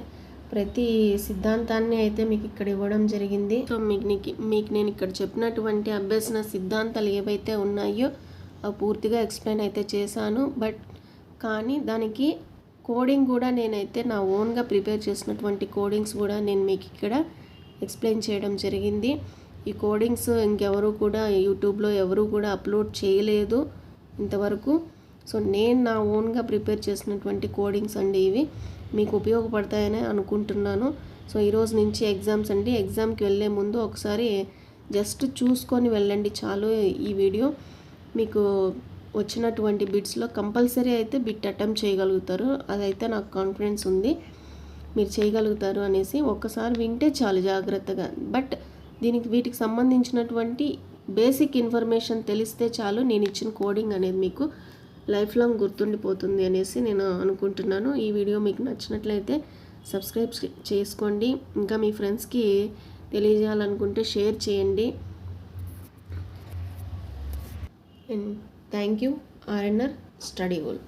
ప్రతి సిద్ధాంతాన్ని అయితే మీకు ఇక్కడ ఇవ్వడం జరిగింది. సో మీకు నేను ఇక్కడ చెప్పినటువంటి అభ్యసన సిద్ధాంతాలు ఏవైతే ఉన్నాయో అవి పూర్తిగా ఎక్స్ప్లెయిన్ అయితే చేశాను. కానీ దానికి కోడింగ్ కూడా నేనైతే నా ఓన్గా ప్రిపేర్ చేసినటువంటి కోడింగ్స్ కూడా నేను మీకు ఇక్కడ ఎక్స్ప్లెయిన్ చేయడం జరిగింది. ఈ కోడింగ్స్ ఇంకెవరు కూడా యూట్యూబ్లో ఎవరు కూడా అప్లోడ్ చేయలేదు ఇంతవరకు. సో నేను నా ఓన్గా ప్రిపేర్ చేసినటువంటి కోడింగ్స్ అండి ఇవి. మీకు ఉపయోగపడతాయని అనుకుంటున్నాను. సో ఈరోజు నుంచి ఎగ్జామ్స్ అండి. ఎగ్జామ్కి వెళ్ళే ముందు ఒకసారి జస్ట్ చూసుకొని వెళ్ళండి చాలు. ఈ వీడియో మీకు వచ్చినటువంటి బిట్స్లో కంపల్సరీ అయితే బిట్ అటెంప్ట్ చేయగలుగుతారు. అదైతే నాకు కాన్ఫిడెన్స్ ఉంది మీరు చేయగలుగుతారు అనేసి. ఒక్కసారి వింటే చాలు జాగ్రత్తగా. బట్ వీటికి సంబంధించినటువంటి బేసిక్ ఇన్ఫర్మేషన్ తెలిస్తే చాలు, నేను ఇచ్చిన కోడింగ్ అనేది మీకు లైఫ్ లాంగ్ గుర్తుండిపోతుంది అనేసి నేను అనుకుంటున్నాను. ఈ వీడియో మీకు నచ్చినట్లయితే సబ్స్క్రైబ్ చేసుకోండి. ఇంకా మీ ఫ్రెండ్స్కి తెలియజేయాలనుకుంటే షేర్ చేయండి. And thank you. RNR study world.